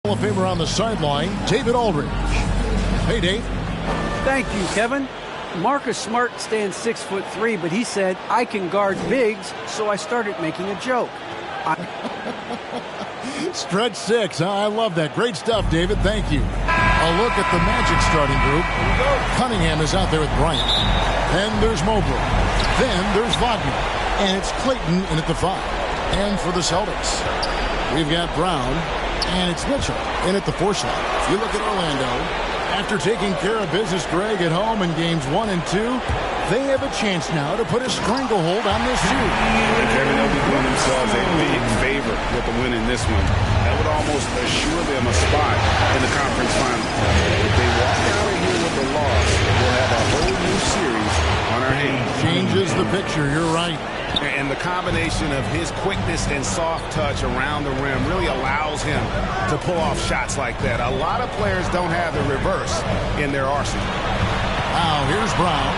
Hall of Famer on the sideline, David Aldridge. Hey, Dave. Thank you, Kevin. Marcus Smart stands 6'3", but he said, I can guard bigs, so I started making a joke. Stretch 6. I love that. Great stuff, David. Thank you. A look at the Magic starting group. Cunningham is out there with Bryant. Then there's Mobley. Then there's Wagner. And it's Clayton in at the 5. And for the Celtics, we've got Brown. And it's Mitchell in at the 4 slot. If you look at Orlando, after taking care of business, Greg, at home in games 1 and 2, they have a chance now to put a stranglehold on this series. And Kevin, they'll be doing themselves a big favor with the win in this one. That would almost assure them a spot in the conference final. If they walk out of here with a loss, we'll have a whole new series on our hands. Changes the picture. You're right. And the combination of his quickness and soft touch around the rim really allows him to pull off shots like that. A lot of players don't have the reverse in their arsenal. Now, here's Brown.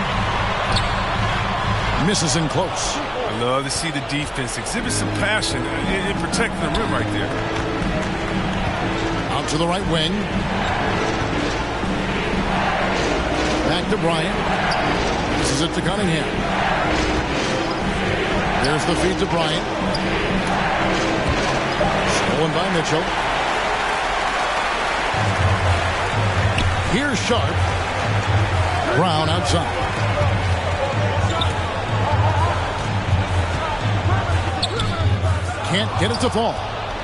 Misses in close. I love to see the defense exhibit some passion in protecting the rim right there. Out to the right wing. Back to Bryant. This is it to Cunningham. There's the feed to Bryant. Stolen by Mitchell. Here's Sharp. Brown outside. Can't get it to fall.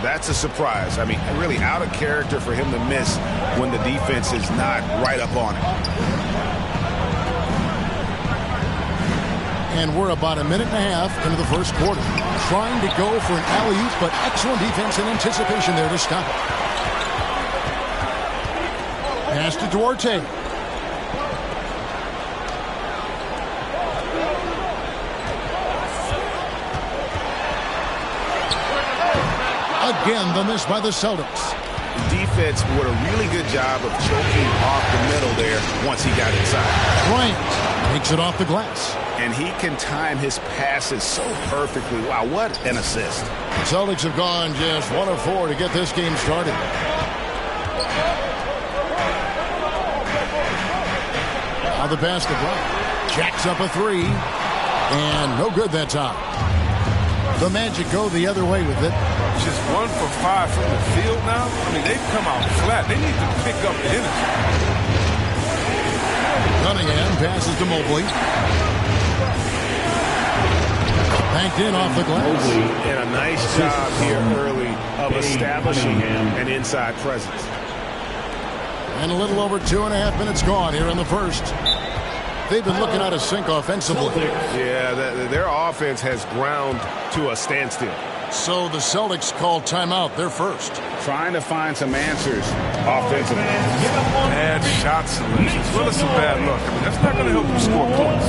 That's a surprise. I mean, really out of character for him to miss when the defense is not right up on it. And we're about a minute and a half into the first quarter. Trying to go for an alley-oop, but excellent defense and anticipation there to stop it. Pass to Duarte. Again, the miss by the Celtics. The defense did a really good job of choking off the middle there once he got inside. Bryant takes it off the glass. And he can time his passes so perfectly. Wow, what an assist. The Celtics have gone just 1 of 4 to get this game started. Now the pass to Bryant. Jacks up a 3. And no good that time. The Magic go the other way with it. Just 1 for 5 from the field now. I mean, they've come out flat. They need to pick up the energy. Cunningham passes to Mobley. Banked in off the glass. And a nice job here early of establishing an inside presence. And a little over 2.5 minutes gone here in the first. They've been looking out of sync offensively. Yeah, their offense has ground to a standstill. So the Celtics call timeout. They're first. Trying to find some answers offensively. Bad shot selection as well as some bad luck. I mean, that's not going to help you score points.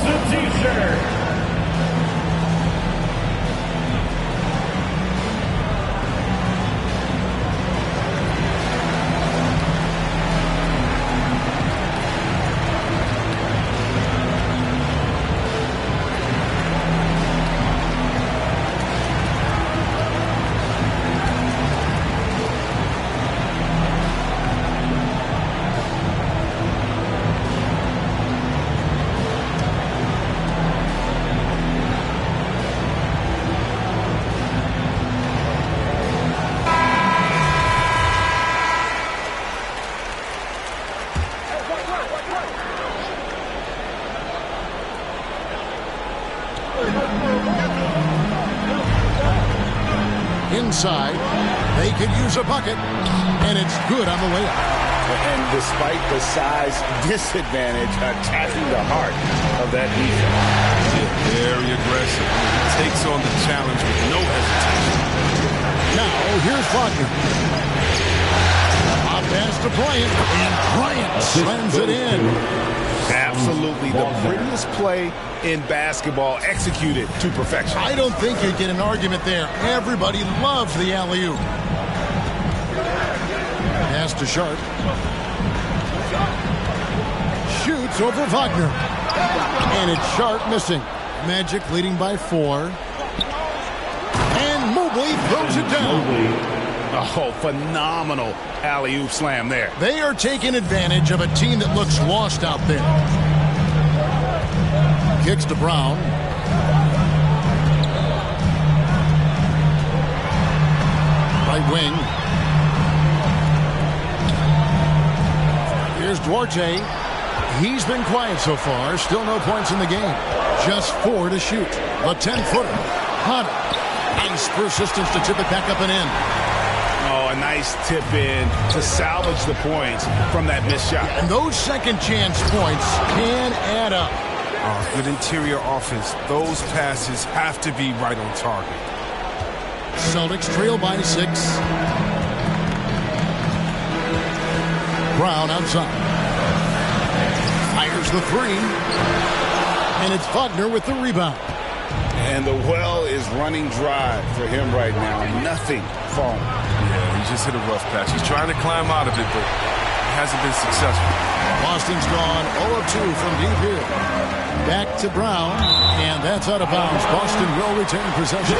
Inside, they could use a bucket, and it's good on the way up. And despite the size disadvantage, attacking the heart of that defense. Very aggressive. He takes on the challenge with no hesitation. Now, here's Wagner. A pass to Bryant, and Bryant slams it in. Absolutely the prettiest play in basketball, executed to perfection. I don't think you get an argument there. Everybody loves the alley-oop. Pass to Sharp. Shoots over Wagner. And it's Sharp missing. Magic leading by 4. And Mobley throws it down. Oh, phenomenal alley-oop slam there. They are taking advantage of a team that looks lost out there. Kicks to Brown. Right wing. Here's Duarte. He's been quiet so far. Still no points in the game. Just 4 to shoot. The 10-footer. Hunter. Nice persistence to tip it back up and in. Oh, a nice tip in to salvage the points from that missed shot. And those second chance points can add up. Good interior offense. Those passes have to be right on target. Celtics trail by 6. Brown outside. Fires the 3. And it's Wagner with the rebound. And the well is running dry for him right now. Nothing falling. Yeah, he just hit a rough patch. He's trying to climb out of it, but he hasn't been successful. Boston's gone 0 of 2 from deep here. Back to Brown, and that's out of bounds. Boston will retain possession.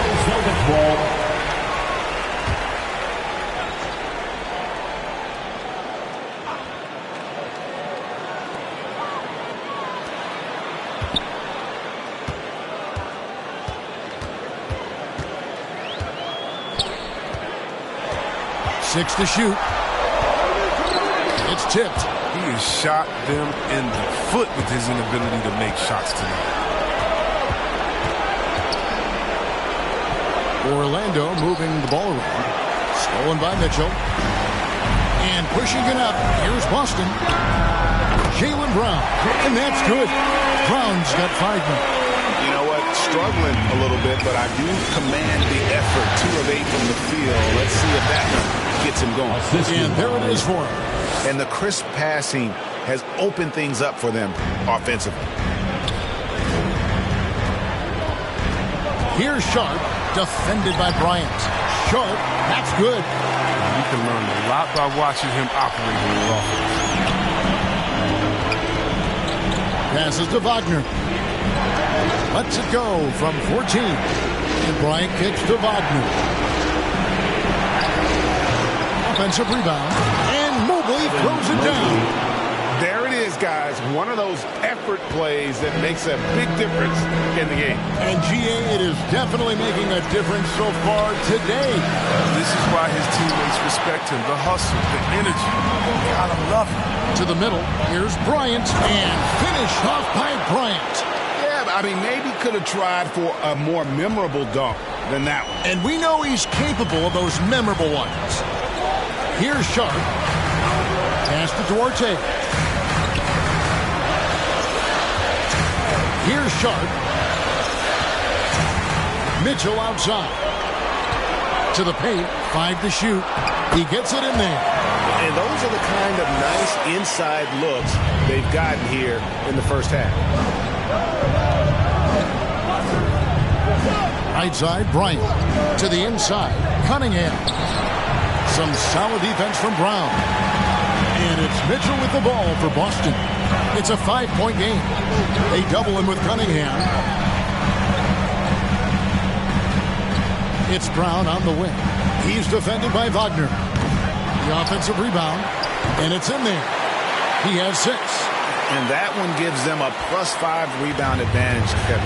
6 to shoot. It's tipped. He has shot them in the foot with his inability to make shots tonight. Orlando moving the ball around. Stolen by Mitchell. And pushing it up. Here's Boston. Jaylen Brown. And that's good. Brown's got 5 now. You know what? Struggling a little bit, but I do command the effort. 2 of 8 from the field. Let's see if that gets him going. And there it is for him. And the crisp passing has opened things up for them offensively. Here's Sharp, defended by Bryant. Sharp, that's good. You can learn a lot by watching him operate in the offense. Passes to Wagner. Lets it go from 14. And Bryant kicks to Wagner. Offensive rebound. And Mobley throws it down. There it is, guys. One of those effort plays that makes a big difference in the game. And GA, it is definitely making a difference so far today. This is why his teammates respect him. The hustle, the energy. Gotta love him. To the middle. Here's Bryant. And finish off by Bryant. Yeah, I mean, maybe could have tried for a more memorable dunk than that one. And we know he's capable of those memorable ones. Here's Sharp. Pass to Duarte. Here's Sharp. Mitchell outside. To the paint. 5 to shoot. He gets it in there. And those are the kind of nice inside looks they've gotten here in the first half. Right side, Bryant. To the inside, Cunningham. Some solid defense from Brown. And it's Mitchell with the ball for Boston. It's a 5-point game. They double him with Cunningham. It's Brown on the wing. He's defended by Wagner. The offensive rebound. And it's in there. He has 6. And that one gives them a +5 rebound advantage, Kevin.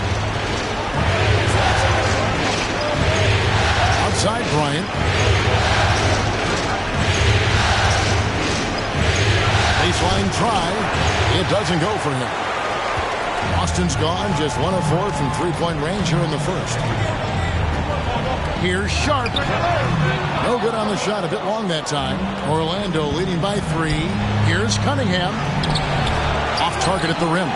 Outside Bryant. Baseline try. It doesn't go for him. Boston's gone just 1 of 4 from 3-point range here in the first. Here's Sharp. No good on the shot. A bit long that time. Orlando leading by 3. Here's Cunningham. Off target at the rim.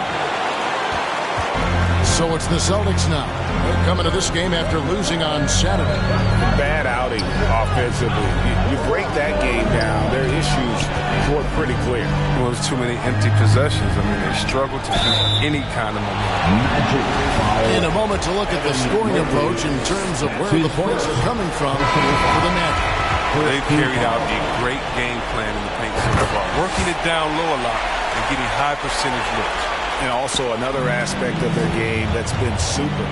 So it's the Celtics now. They're coming to this game after losing on Saturday. Bad outing offensively. You break that game down, their issues were pretty clear. Well, there's too many empty possessions. I mean, they struggle to keep any kind of momentum. In a moment to look at the scoring approach in terms of where the points are coming from for the Magic. They've carried out a great game plan in the paint so far, working it down low a lot and getting high percentage looks. And also another aspect of their game that's been super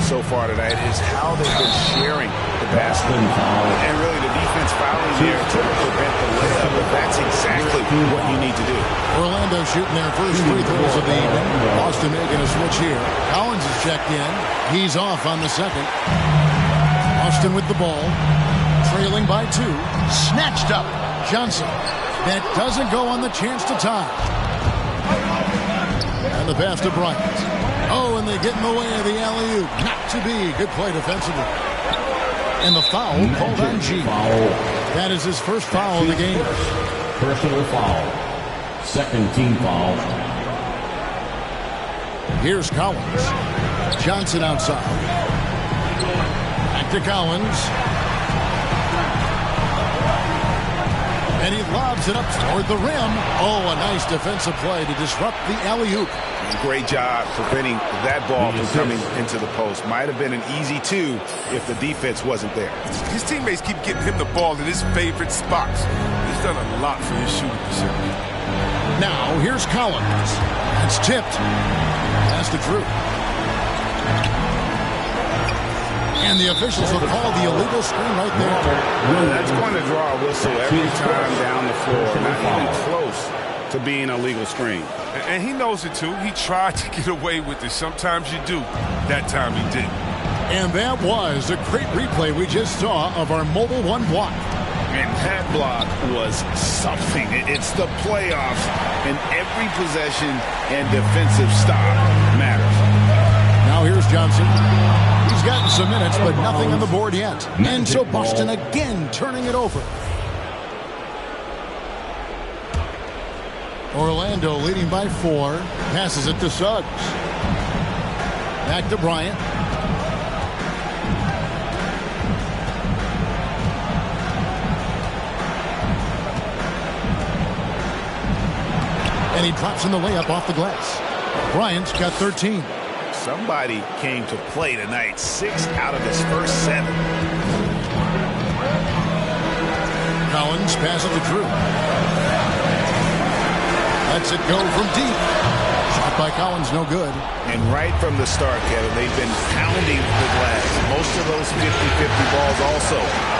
so far tonight is how they've been sharing the basket. And really the defense fouling there to prevent the layup, but that's exactly what you need to do. Orlando shooting their first free throws of the evening. Boston making a switch here. Collins is checked in. He's off on the second. Boston with the ball. Trailing by 2. Snatched up. Johnson. That doesn't go on the chance to tie. And the pass to Bryant. Oh, and they get in the way of the alley-oop. Not to be. Good play defensively. And the foul called on G. That is his first foul of the game. Personal foul. Second team foul. Here's Collins. Johnson outside. Back to Collins. And he lobs it up toward the rim. Oh, a nice defensive play to disrupt the alley-oop. Great job preventing that ball from coming into the post. Might have been an easy 2 if the defense wasn't there. His teammates keep getting him the ball in his favorite spots. He's done a lot for his shooting percentage. Now, here's Collins. It's tipped. Pass to Drew. And the officials will call the illegal screen right there. Well, that's going to draw a whistle every time down the floor. Not even close to being a legal screen. And he knows it, too. He tried to get away with it. Sometimes you do. That time he didn't. And that was a great replay we just saw of our Mobile One block. And that block was something. It's the playoffs, and every possession and defensive stop matters. Now here's Johnson. He's gotten some minutes, but nothing on the board yet. And so Boston again turning it over. Orlando leading by 4. Passes it to Suggs. Back to Bryant. And he drops in the layup off the glass. Bryant's got 13. Somebody came to play tonight. 6 out of his first 7. Collins passes to Drew. Lets it go from deep. Shot by Collins, no good. And right from the start, Kevin, they've been pounding the glass. Most of those 50-50 balls also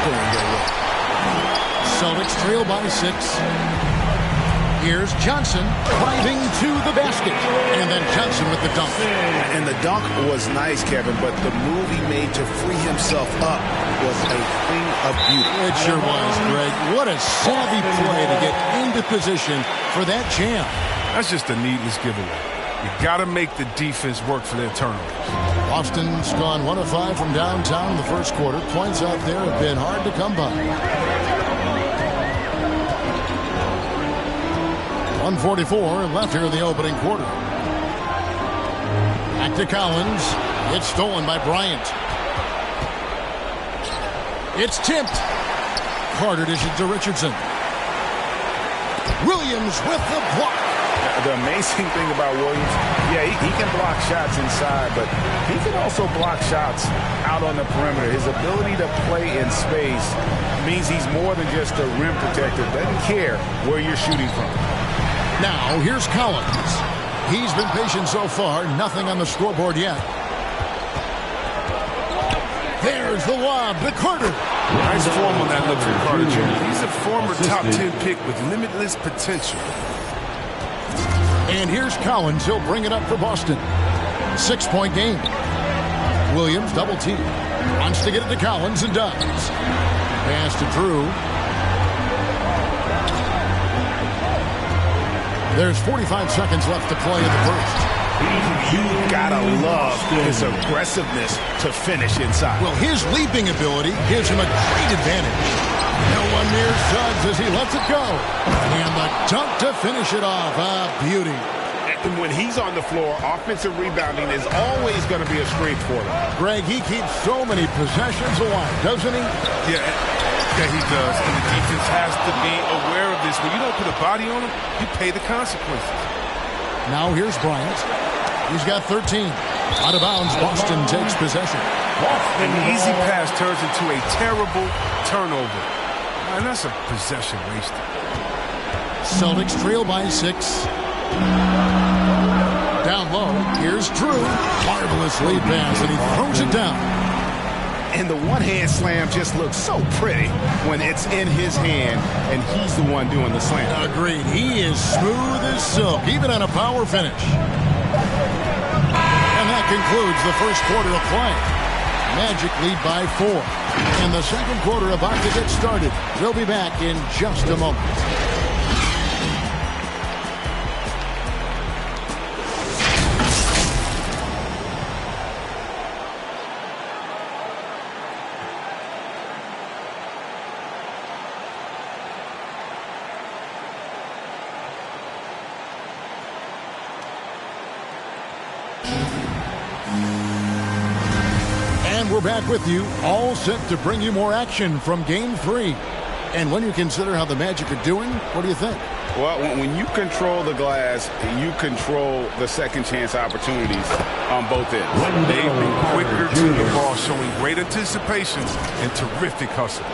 going their way. Celtics trail by 6. Here's Johnson driving to the basket. And then Johnson with the dunk. And the dunk was nice, Kevin, but the move he made to free himself up was a thing of beauty. It sure was, Greg. What a savvy play to get into position for that jam. That's just a needless giveaway. You got to make the defense work for their turnovers. Boston's gone 1 of 5 from downtown in the first quarter. Points out there have been hard to come by. 1:44 left here in the opening quarter. Back to Collins. It's stolen by Bryant. It's tipped. Carter dishes to Richardson. Williams with the block. The amazing thing about Williams, yeah, he can block shots inside, but he can also block shots out on the perimeter. His ability to play in space means he's more than just a rim protector. Doesn't care where you're shooting from. Now, here's Collins. He's been patient so far. Nothing on the scoreboard yet. There's the lob to Carter. Nice form on that look from Carter Jr. He's a former top 10 pick with limitless potential. And here's Collins. He'll bring it up for Boston. 6-point game. Williams double team. Wants to get it to Collins and does. Pass to Drew. There's 45 seconds left to play in the first. You've got to love his aggressiveness to finish inside. Well, his leaping ability gives him a great advantage. No one near Suggs as he lets it go. And the dunk to finish it off. A beauty. And when he's on the floor, offensive rebounding is always going to be a strength for him. Greg, he keeps so many possessions alive, doesn't he? Yeah, he does. And the defense has to be aware of this. When you don't put a body on him, you pay the consequences. Now here's Bryant. He's got 13. Out of bounds, Boston takes possession. An easy pass turns into a terrible turnover. And that's a possession wasted. Celtics trail by 6. Down low, here's Drew. Marvelous lead pass, and he throws it down. And the one-hand slam just looks so pretty when it's in his hand and he's the one doing the slam. Agreed. He is smooth as silk, even on a power finish. And that concludes the first quarter of play. Magic lead by 4. And the second quarter about to get started. We'll be back in just a moment. We're back with you, all set to bring you more action from Game 3. And when you consider how the Magic are doing, what do you think? Well, when you control the glass, you control the second chance opportunities on both ends. They've been quicker to the ball, showing great anticipation and terrific hustle.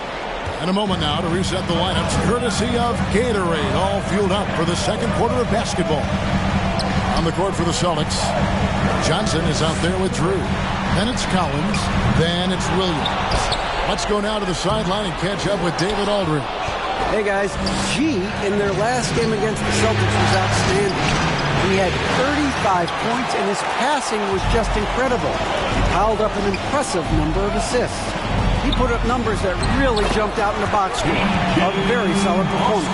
In a moment now to reset the lineups, courtesy of Gatorade, all fueled up for the second quarter of basketball. On the court for the Celtics, Johnson is out there with Drew. Then it's Collins. Then it's Williams. Let's go now to the sideline and catch up with David Aldridge. Hey, guys. G, in their last game against the Celtics, was outstanding. He had 35 points, and his passing was just incredible. He piled up an impressive number of assists. He put up numbers that really jumped out in the box score. A very solid performance.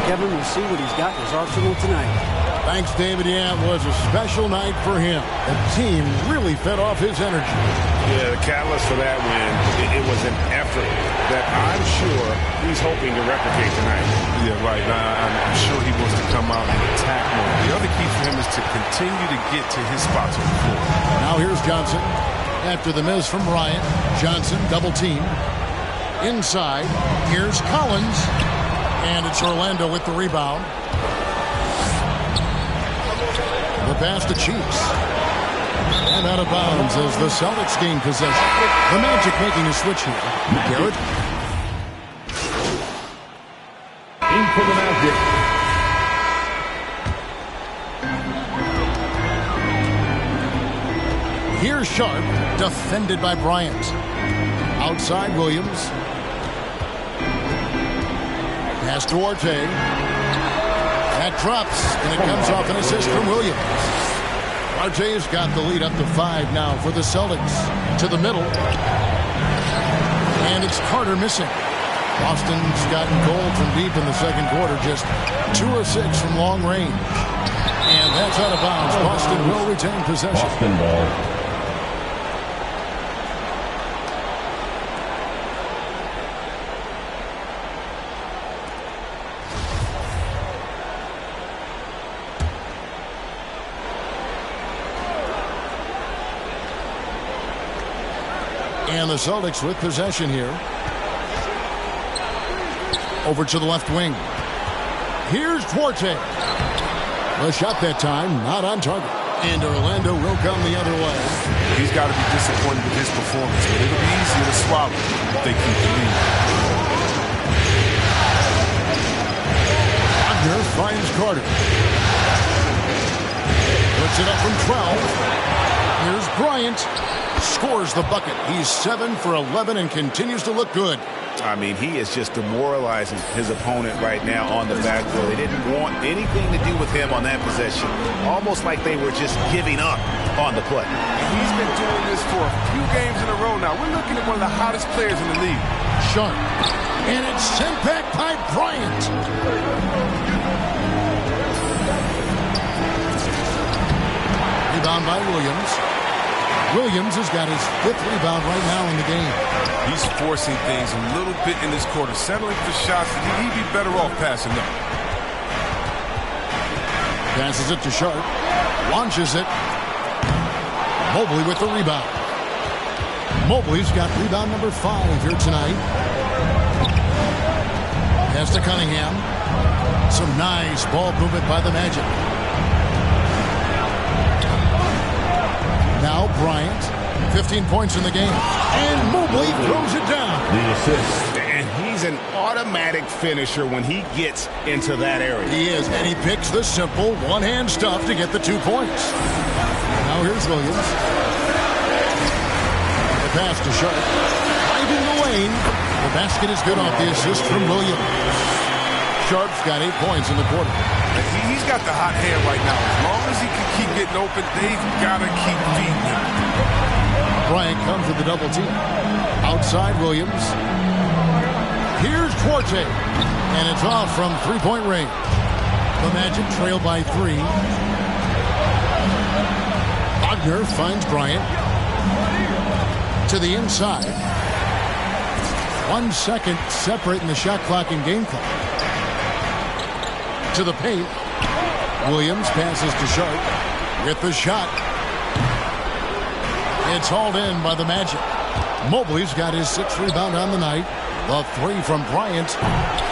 Kevin will see what he's got in his arsenal tonight. Thanks, David. Yeah, it was a special night for him. The team really fed off his energy. Yeah, the catalyst for that win, it was an effort that I'm sure he's hoping to replicate tonight. Yeah, right. I'm sure he wants to come out and attack more. The other key for him is to continue to get to his spots on the floor. Now here's Johnson. After the miss from Bryant, Johnson double team. Inside, here's Collins. And it's Orlando with the rebound. The pass to Chiefs. And out of bounds as the Celtics gain possession. The Magic making a switch here. Garrett. In for the Magic. Here's Sharp, defended by Bryant. Outside Williams. Pass to Orte. That drops, and it comes off an assist from Williams. Arte's got the lead up to 5 now for the Celtics. To the middle. And it's Carter missing. Boston's gotten cold from deep in the second quarter. Just 2 of 6 from long range. And that's out of bounds. Boston will retain possession. Boston ball. And the Celtics with possession here. Over to the left wing. Here's Duarte. The shot that time, not on target. And Orlando will come the other way. He's got to be disappointed with his performance, but it'll be easier to swallow if they keep the lead. Wagner finds Carter. Puts it up from 12. Here's Bryant. Scores the bucket. He's 7 for 11 and continues to look good. I mean, he is just demoralizing his opponent right now on the backboard. They didn't want anything to do with him on that possession. Almost like they were just giving up on the play. He's been doing this for a few games in a row now. We're looking at one of the hottest players in the league. Sharp. And it's sent back by Bryant. Rebound by Williams. Williams has got his 5th rebound right now in the game. He's forcing things a little bit in this quarter, settling for shots that he'd be better off passing them. Passes it to Sharp. Launches it. Mobley with the rebound. Mobley's got rebound number 5 here tonight. Pass to Cunningham. Some nice ball movement by the Magic. Now Bryant, 15 points in the game. And Mobley throws it down. The assist. And he's He's an automatic finisher when he gets into that area. He is, and he picks the simple one-hand stuff to get the 2 points. Now here's Williams. The pass to Sharp. Driving the lane. The basket is good off the assist from Williams. Sharp's got 8 points in the quarter. He's got the hot hand right now. As long as he can keep getting open, they've got to keep feeding him. Bryant comes with the double team. Outside Williams. Here's Duarte. And it's off from three-point range. The Magic trail by 3. Wagner finds Bryant. To the inside. 1 second separating the shot clock and game clock. To the paint. Williams passes to Sharp. With the shot. It's hauled in by the Magic. Mobley's got his 6th rebound on the night. The 3 from Bryant.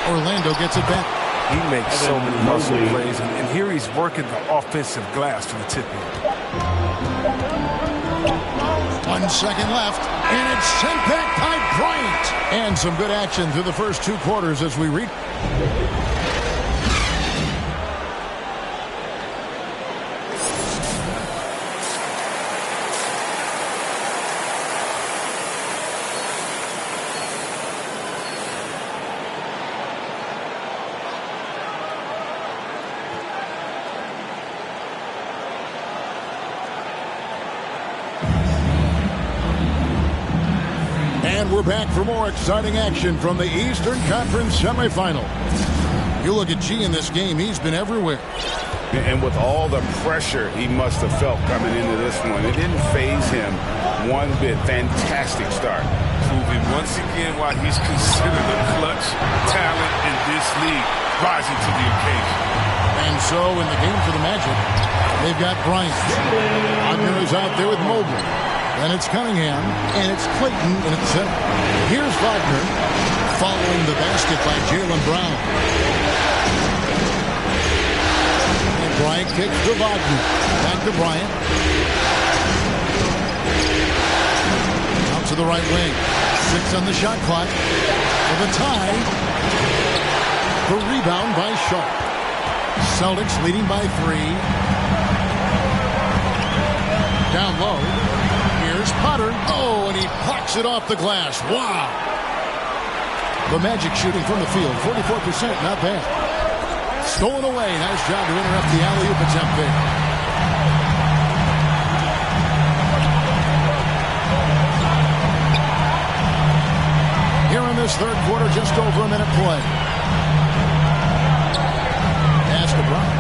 Orlando gets it back. He makes so many muscle plays, and here he's working the offensive glass from the tip in. 1 second left, and it's sent back by Bryant. And some good action through the first 2 quarters as we read. And we're back for more exciting action from the Eastern Conference semifinal. You look at G in this game, he's been everywhere. And with all the pressure he must have felt coming into this one, it didn't faze him one bit. Fantastic start. Proving once again why he's considered a clutch talent in this league, rising to the occasion. And so in the game for the Magic, they've got Bryant. Wagner is out there with Mobley. Then it's Cunningham, and it's Clayton in the center. Here's Wagner, following the basket by Jaylen Brown. And Bryant kicks to Wagner. Back to Bryant. Out to the right wing. 6 on the shot clock. For the tie. The rebound by Sharp. Celtics leading by 3. Down low. Here's Potter. Oh, and he plucks it off the glass. Wow. The Magic shooting from the field. 44%. Not bad. Stolen away. Nice job to interrupt the alley-oop attempt there. Here in this third quarter, just over a minute play. Pass to Brown.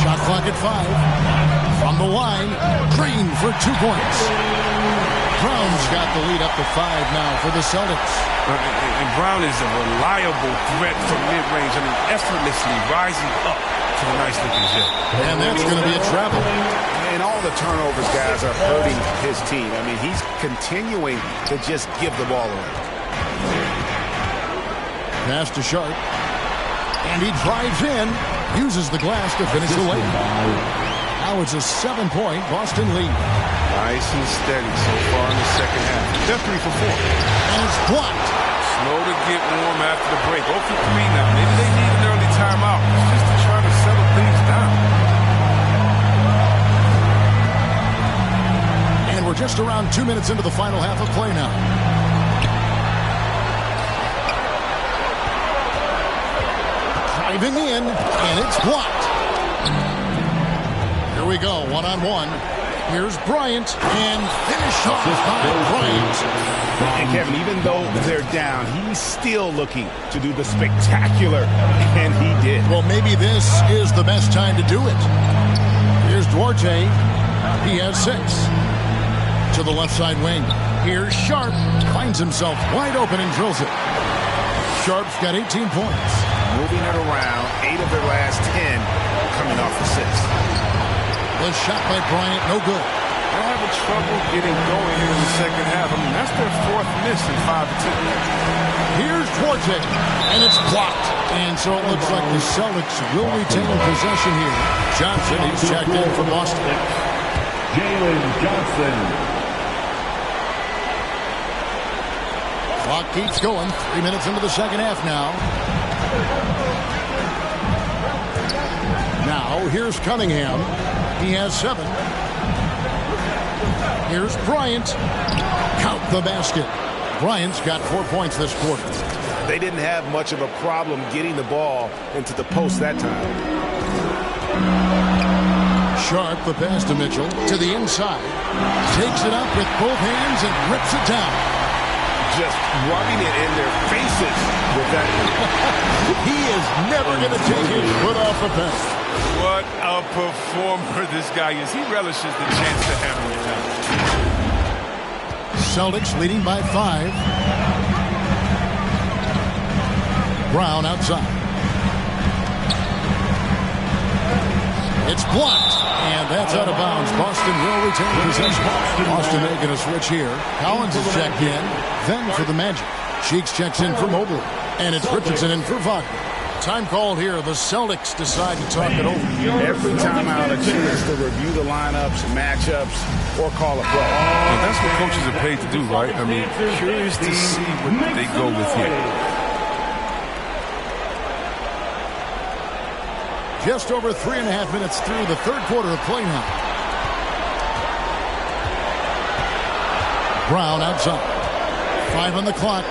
Shot clock at 5. From the line, Green for 2 points. Brown's got the lead up to 5 now for the Celtics. And Brown is a reliable threat from mid-range. I mean, effortlessly rising up to a nice-looking shot. And that's going to be a travel. And all the turnovers, guys, are hurting his team. I mean, he's continuing to just give the ball away. Pass to Sharp. And he drives in, uses the glass to finish the lane. Now it's a 7-point Boston lead. Nice and steady so far in the second half. They're 3 for 4. And it's blocked. Slow to get warm after the break. 0 for 3 now. Maybe they need an early timeout just to try to settle things down. And we're just around 2 minutes into the final half of play now. Driving in, and it's blocked. Here we go, one-on-one. Here's Bryant, and finish off by Bryant. And Kevin, even though they're down, he's still looking to do the spectacular, and he did. Well, maybe this is the best time to do it. Here's Duarte. He has 6. To the left side wing. Here's Sharp. Finds himself wide open and drills it. Sharp's got 18 points. Moving it around, 8 of their last 10 coming off assists. The shot by Bryant, no good. They're having trouble getting going here in the second half. I mean, that's their 4th miss in 5 attempts. Here's Duarte, and it's blocked. And so it looks like the Celtics will retain possession here. Johnson, he's checked in for Boston. Jalen Johnson. Clock keeps going. 3 minutes into the second half now. Now, here's Cunningham. He has 7. Here's Bryant. Count the basket. Bryant's got 4 points this quarter. They didn't have much of a problem getting the ball into the post that time. Sharp, the pass to Mitchell. To the inside. Takes it up with both hands and rips it down. Just rubbing it in their faces with that. He is never going to take his foot off the pedal. What a performer this guy is. He relishes the chance to hammer it down. Celtics leading by 5. Brown outside. It's blocked, and that's out of bounds. Boston will retain possession. Boston making a switch here. Collins is checked in. Then for the Magic. Cheeks checks in for Mobley. And it's Richardson in for Wagner. Time called here. The Celtics decide to talk it over. Every time out, a chance to review the lineups, matchups, or call a play. Well, that's what coaches are paid to do, right? I mean, curious to see what they go with here. Just over 3.5 minutes through the third quarter of play now. Brown outside. 5 on the clock.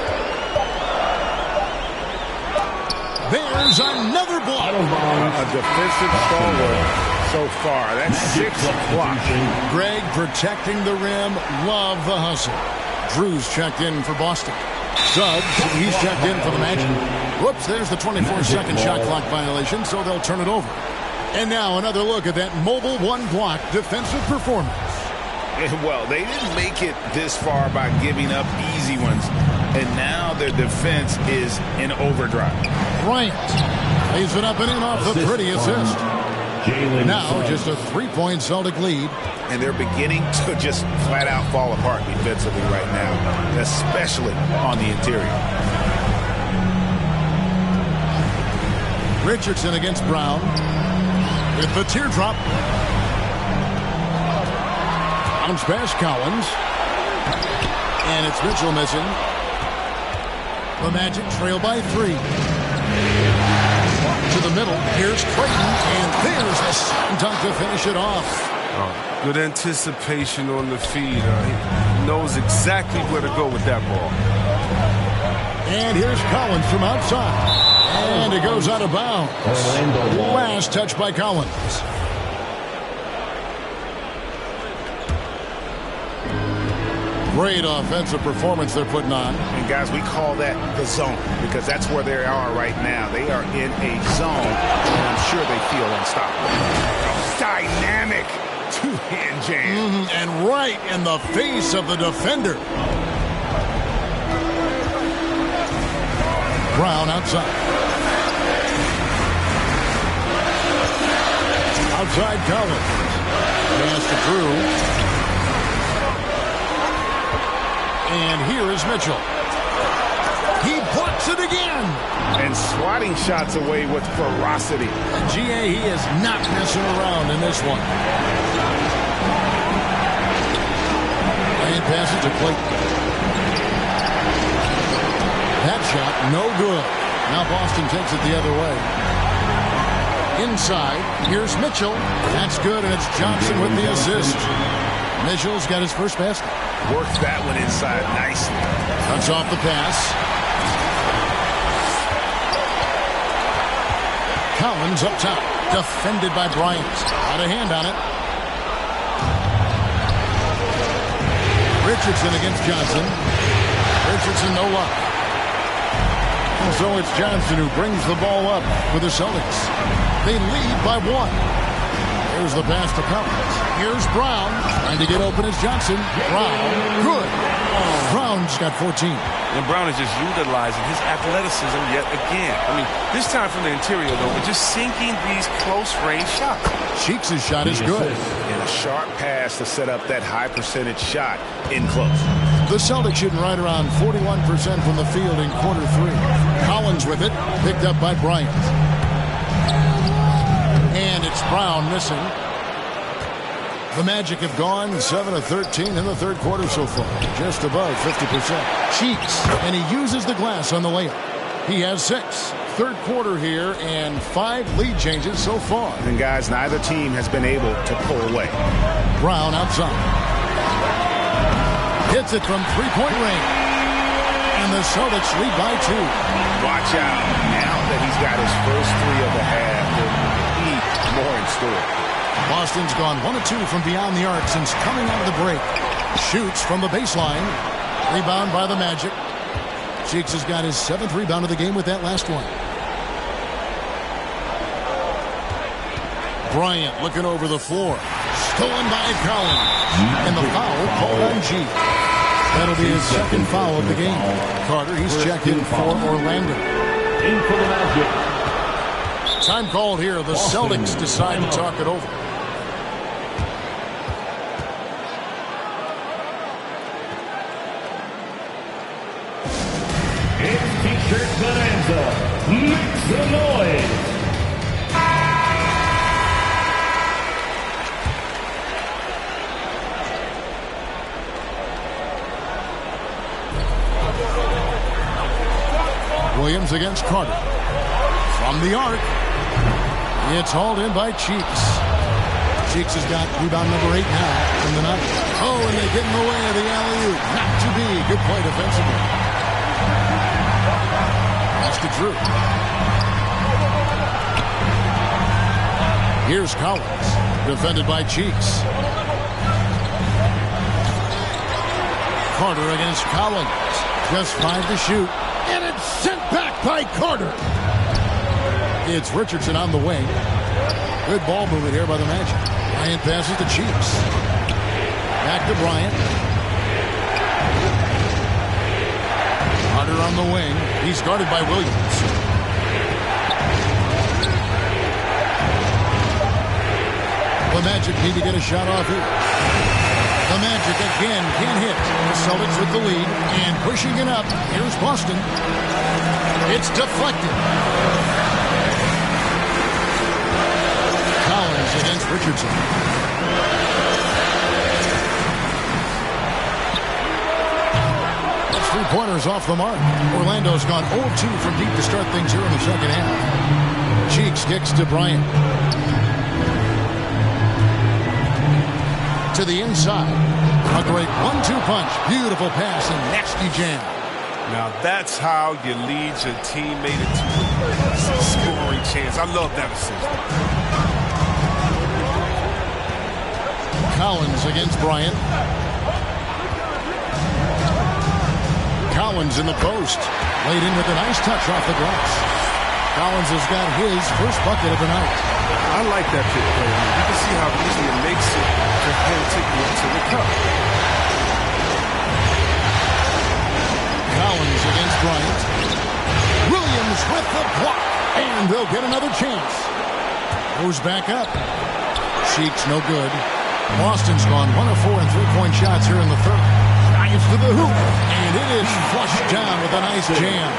There's another block. A defensive stalwart so far. That's 6 blocks. Greg protecting the rim. Love the hustle. Drew's checked in for Boston. Suggs, he's checked in for the Magic. Whoops, there's the 24-second shot clock violation, so they'll turn it over. And now another look at that mobile one-block defensive performance. Well, they didn't make it this far by giving up easy ones, and now their defense is in overdrive. Bryant lays it up and in off the pretty assist. Now just a 3-point Celtic lead. And they're beginning to just flat-out fall apart defensively right now, especially on the interior. Richardson against Brown with the teardrop. Bounce pass Collins. And it's Mitchell missing. The Magic trail by 3. To the middle. Here's Creighton. And there's the slam dunk to finish it off. Oh, good anticipation on the feed. He knows exactly where to go with that ball. And here's Collins from outside. And it goes out of bounds. Last touch by Collins. Great offensive performance they're putting on. And guys, we call that the zone because that's where they are right now. They are in a zone, and I'm sure they feel unstoppable. Dynamic two-hand jam. And right in the face of the defender. Brown outside. Outside Collins. Pass to Drew. And here is Mitchell. He blocks it again. And swatting shots away with ferocity. GA, he is not messing around in this one. And passes to Clayton. That shot, no good. Now Boston takes it the other way. Inside, here's Mitchell. That's good, and it's Johnson with the assist. Mitchell's got his first basket. Works that one inside nicely. Cuts off the pass. Collins up top. Defended by Bryant. Out of hand on it. Richardson against Johnson. Richardson no luck. And so it's Johnson who brings the ball up for the Celtics. They lead by 1. Here's the pass to Collins. Here's Brown. Trying to get open as Johnson. Brown. Good. Brown's got 14. And Brown is just utilizing his athleticism yet again. I mean, this time from the interior, though, but just sinking these close-range shots. Cheeks' shot is good. And a sharp pass to set up that high-percentage shot in close. The Celtics shooting right around 41% from the field in quarter 3. Collins with it. Picked up by Bryant. And it's Brown missing. The Magic have gone 7 of 13 in the third quarter so far, just above 50%. Cheeks, and he uses the glass on the layup. He has 6. Third quarter here and 5 lead changes so far. And guys, neither team has been able to pull away. Brown outside. Hits it from three-point range. And the Celtics lead by 2. Watch out. Now that he's got his first 3 of the half, there'll be more in store. Boston's gone 1 of 2 from beyond the arc since coming out of the break. Shoots from the baseline. Rebound by the Magic. Cheeks has got his 7th rebound of the game with that last one. Bryant looking over the floor. Stolen by Collins. And the foul called on G. That'll be his 2nd foul of the game. Carter, he's checked in for Orlando. In for the Magic. Time called here. The Celtics decide to talk it over. It's T-shirt Bonanza. Make some noise. Williams against Carter. From the arc. It's hauled in by Cheeks. Cheeks has got rebound number 8 now from the night. Oh, and they get in the way of the alley-oop. Not to be. Good play defensively. That's to Drew. Here's Collins. Defended by Cheeks. Carter against Collins. Just 5 to shoot. And it's sent back by Carter. It's Richardson on the wing. Good ball movement here by the Magic. Bryant passes to Cheeks. Back to Bryant. Carter on the wing. He's guarded by Williams. The Magic need to get a shot off here. The Magic again can't hit. The Celtics with the lead and pushing it up. Here's Boston. It's deflected. Collins against Richardson. That's 3-pointers off the mark. Orlando's gone 0-2 from deep to start things here in the second half. Cheeks kicks to Bryant. To the inside. A great 1-2 punch. Beautiful pass and nasty jam. Now that's how you lead your teammate into a scoring chance. I love that assist. Collins against Bryant. Collins in the post. Laid in with a nice touch off the glass. Collins has got his first bucket of the night. I like that pick play. You can see how easy it makes it for him to get to the cup. Collins against Bryant. Williams with the block. And they'll get another chance. Goes back up. Cheeks no good. Boston's gone 1 of 4 in 3-point shots here in the third. Dives to the hoop. And it is flushed down with a nice jam.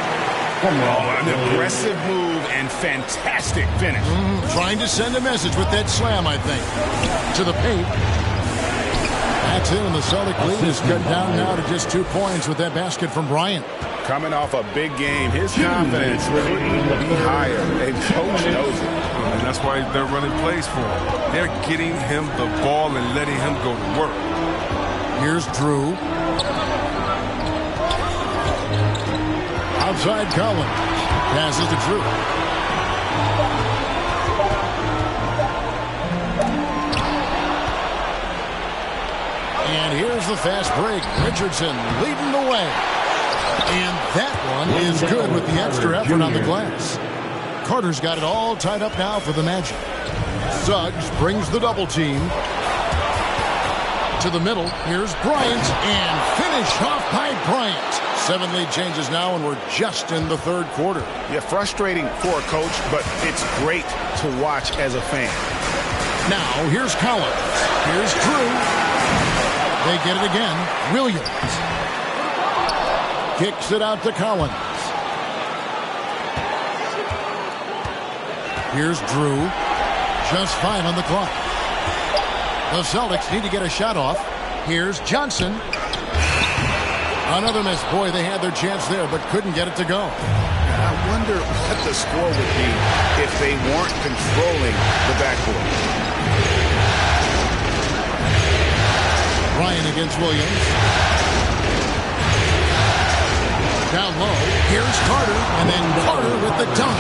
Oh, an aggressive move and fantastic finish. Trying to send a message with that slam, I think. To the paint. That's it, and the Celtic lead is cut down now to just 2 points with that basket from Bryant. Coming off a big game, his confidence couldn't be higher. And coach knows it. And that's why they're running plays for him. They're getting him the ball and letting him go to work. Here's Drew. Outside Collins. Passes to Drew. And here's the fast break. Richardson leading the way. And that one is good with the extra effort on the glass. Carter's got it all tied up now for the Magic. Suggs brings the double team. To the middle. Here's Bryant. And finished off by Bryant. 7 lead changes now, and we're just in the third quarter. Yeah, frustrating for a coach, but it's great to watch as a fan. Now, here's Collins. Here's Drew. They get it again. Williams. Kicks it out to Collins. Here's Drew. Just 5 on the clock. The Celtics need to get a shot off. Here's Johnson. Another miss. Boy, they had their chance there, but couldn't get it to go. I wonder what the score would be if they weren't controlling the backcourt. Ryan against Williams. Down low. Here's Carter, and then Carter with the dunk.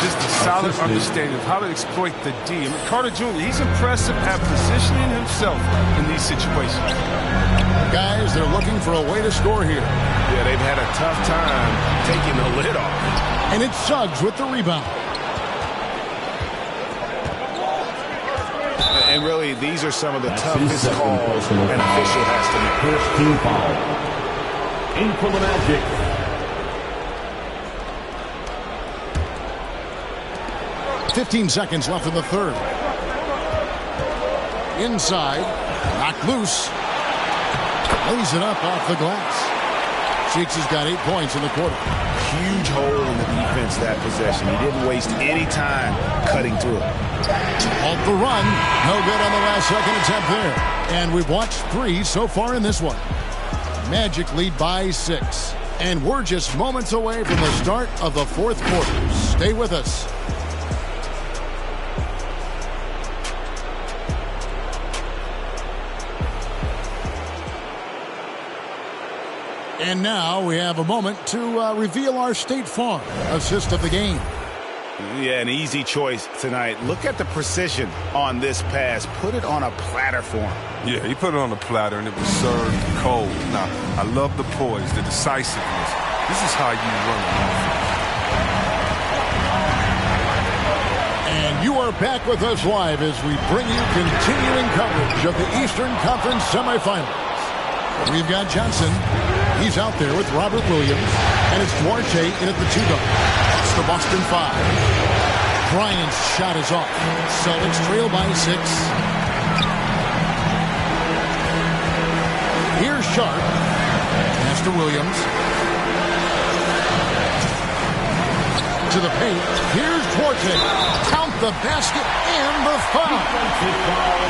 Just a solid understanding of how to exploit the D. I mean, Carter Jr., he's impressive at positioning himself in these situations. Guys, they're looking for a way to score here. Yeah, they've had a tough time taking the lid off. And it's Suggs with the rebound. And really, these are some of the toughest calls an official has to make. First team foul. In for the Magic. 15 seconds left in the third. Inside. Knocked loose. Lays it up off the glass. Cheeks has got 8 points in the quarter. Huge hole in the defense that possession. He didn't waste any time cutting through it. Halt the run. No good on the last second attempt there. And we've watched 3 so far in this one. Magic lead by 6. And we're just moments away from the start of the fourth quarter. Stay with us. And now we have a moment to reveal our State Farm assist of the game. Yeah, an easy choice tonight. Look at the precision on this pass. Put it on a platter for him. Yeah, he put it on a platter, and it was served cold. Now, I love the poise, the decisiveness. This is how you run an offense. And you are back with us live as we bring you continuing coverage of the Eastern Conference semifinals. We've got Johnson. He's out there with Robert Williams. And it's Duarte in at the 2-guard. That's the Boston 5. Bryant's shot is off. Celtics trail by 6. Here's Sharp. Pass to Williams. To the paint. Here's Duarte. Count the basket and the foul.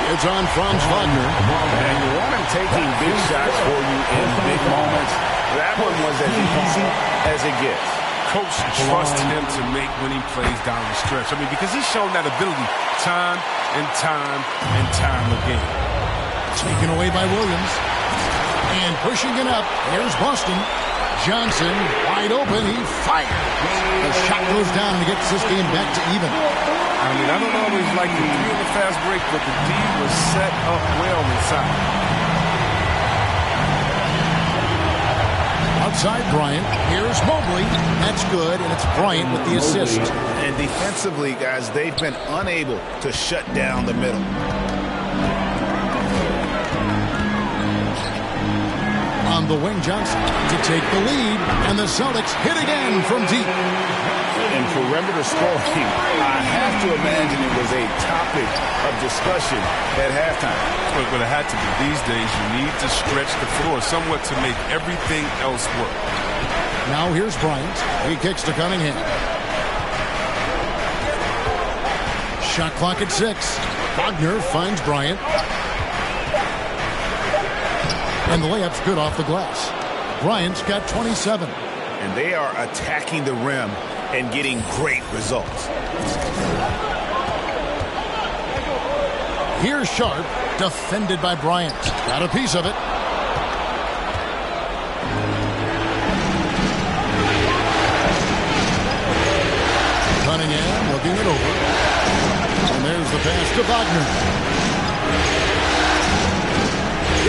It's on Franz Wagner. And you want him taking big shots for you in big moments. That one was as easy as it gets. Coach trusts him to make winning plays down the stretch. I mean, because he's shown that ability time and time and time again. Taken away by Williams. And pushing it up. Here's Boston. Johnson wide open. He fires. The shot goes down and gets this game back to even. I mean, I don't always like the 3 in the fast break, but the D was set up well inside. Outside Bryant. Here's Mobley. That's good, and it's Bryant with the assist. And defensively, guys, they've been unable to shut down the middle. On the wing, Johnson to take the lead, and the Celtics hit again from deep. And perimeter scoring, I have to imagine it was a topic of discussion at halftime. But it had to be. These days, you need to stretch the floor somewhat to make everything else work. Now here's Bryant. He kicks to Cunningham. Shot clock at 6. Wagner finds Bryant. And the layup's good off the glass. Bryant's got 27. And they are attacking the rim and getting great results. Here's Sharp, defended by Bryant. Got a piece of it. Cunningham looking it over. And there's the pass to Wagner.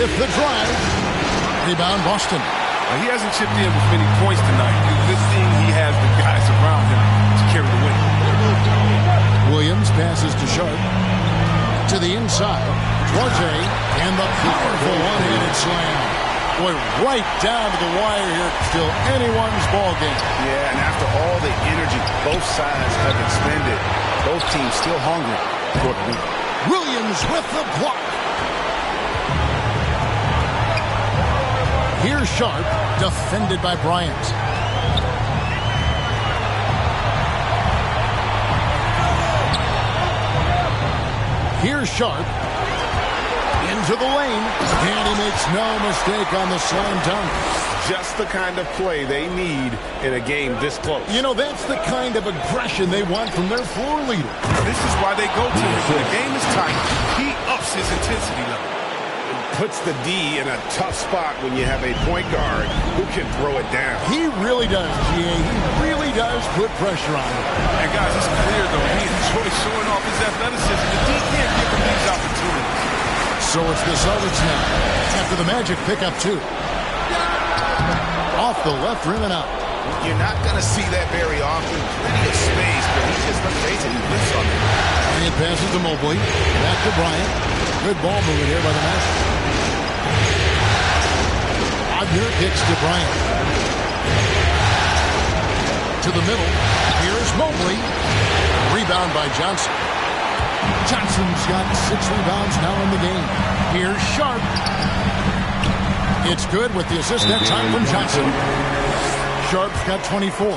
If the drive, rebound Boston. He hasn't chipped in with many points tonight. Good thing he has the guys around him to carry the weight. Williams passes to Sharp. To the inside. Duarte. And the powerful one-handed slam. Boy, right down to the wire here. Still anyone's ball game. Yeah, and after all the energy both sides have expended, both teams still hungry for the win. Williams with the block. Here's Sharp, defended by Bryant. Here's Sharp. into the lane, and he makes no mistake on the slam dunk. Just the kind of play they need in a game this close. You know, that's the kind of aggression they want from their floor leader. This is why they go to him. When the game is tight, he ups his intensity level. Puts the D in a tough spot when you have a point guard who can throw it down. He really does, GA. He really does put pressure on him. And guys, it's clear, though, he enjoys showing off his athleticism. The D can't give him these opportunities. So it's the Celtics now, after the Magic pick up 2. Off the left rim and out. You're not going to see that very often. Plenty of space, but he just, let's face it, he lifts on it. Bryant passes to Mobley. Back to Bryant. Good ball movement here by the Magic. Wagner kicks to Bryant. To the middle. Here's Mobley. Rebound by Johnson. Johnson's got 6 rebounds now in the game. Here's Sharp. It's good with the assist that time from Johnson. Sharp's got 24.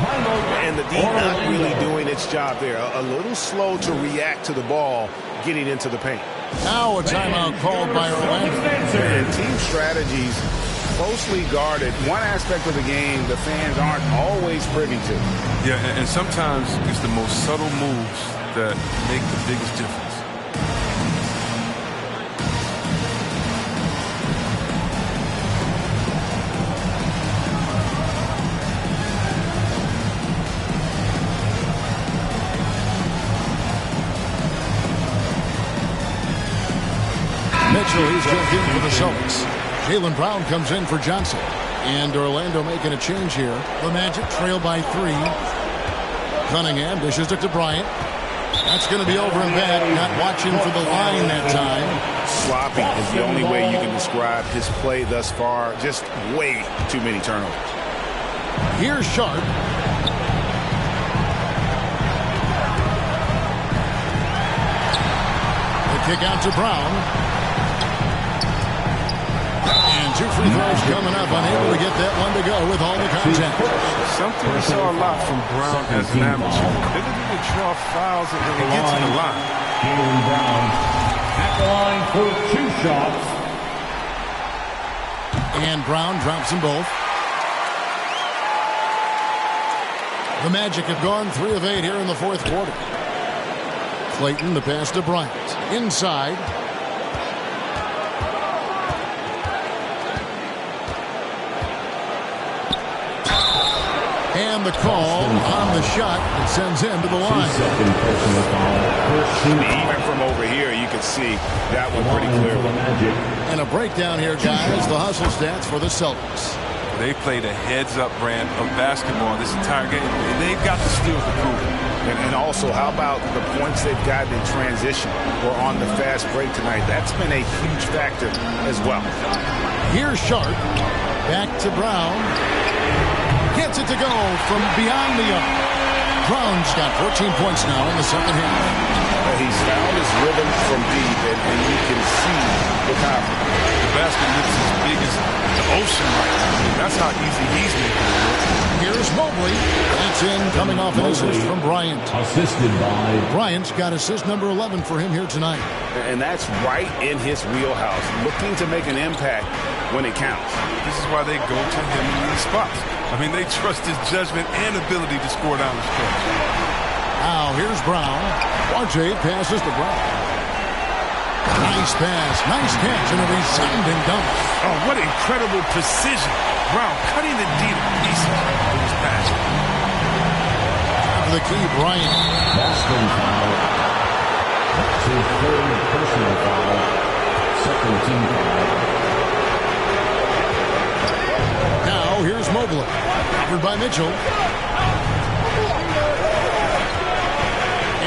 And the D not really doing its job there. A little slow to react to the ball getting into the paint. Now a timeout called by Orlando. And team strategies closely guarded. One aspect of the game the fans aren't always privy to. Yeah, and sometimes it's the most subtle moves that make the biggest difference. Mitchell, he's jumped in for the Celtics. Jaylen Brown comes in for Johnson. And Orlando making a change here. The Magic trail by 3. Cunningham dishes it to Bryant. That's going to be over and back. Not watching for the line that time. Sloppy is the only way you can describe his play thus far. Just way too many turnovers. Here's Sharp. The kick out to Brown. And 2 free throws coming up. Unable to get that one to go with all the contact. Something we saw a lot from Brown as an amateur. They're going to draw fouls and get to the line. Jaylen Brown at the line for 2 shots. And Brown drops them both. The Magic have gone 3 of 8 here in the 4th quarter. Clayton, the pass to Bryant. Inside. And the call on the shot. It sends him to the line. Even from over here, you can see that one pretty clearly. And a breakdown here, guys. The hustle stats for the Celtics. They played a heads-up brand of basketball this entire game. They've got the steals to prove it. And also, how about the points they've gotten in transition or on the fast break tonight? That's been a huge factor as well. Here's Sharp. Back to Brown. Gets it to go from beyond the arc. Brown's got 14 points now in the second half. He's found his rhythm from deep, and you can see the confidence. The basket looks as big as the ocean right now. That's how easy he's making it look. Here's Mobley. That's in, coming off an assist from Bryant. Assisted by Bryant's got assist number 11 for him here tonight. And that's right in his wheelhouse, looking to make an impact when it counts. This is why they go to him in these spots. I mean, they trust his judgment and ability to score down the stretch. Now, here's Brown. RJ passes to Brown. Nice pass, nice catch, and a resounding dunk. Oh, what incredible precision. Brown cutting the D to pieces with his pass. The key, Bryant. Boston foul. That's his 3rd personal foul. 2nd team foul. Now, here's Mobley. Covered by Mitchell.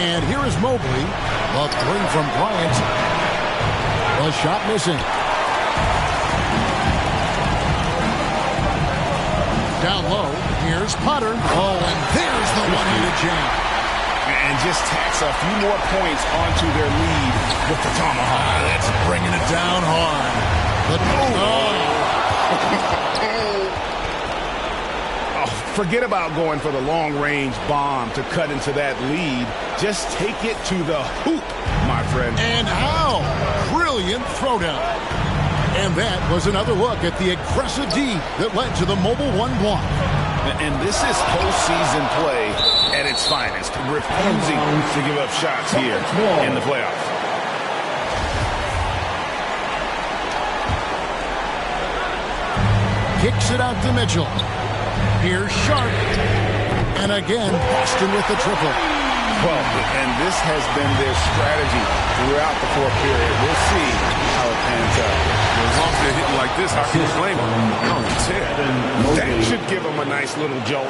And here is Mobley. The 3 from Bryant. The shot missing. Down low. Here's Potter. Oh, and there's the one-handed jam. And just tacks a few more points onto their lead with the tomahawk. That's bringing it down hard. Forget about going for the long-range bomb to cut into that lead. Just take it to the hoop, my friend. And how? Brilliant. brilliant throwdown. And that was another look at the aggressive D that led to the mobile one block. And this is postseason play at its finest, refusing to give up shots here in the playoffs. Kicks it out to Mitchell. Here's Sharp. And again, Boston with the triple. Well, and this has been their strategy throughout the fourth period. We'll see how it pans out. As long as they're hitting like this, how can you blame them? That should give them a nice little jolt.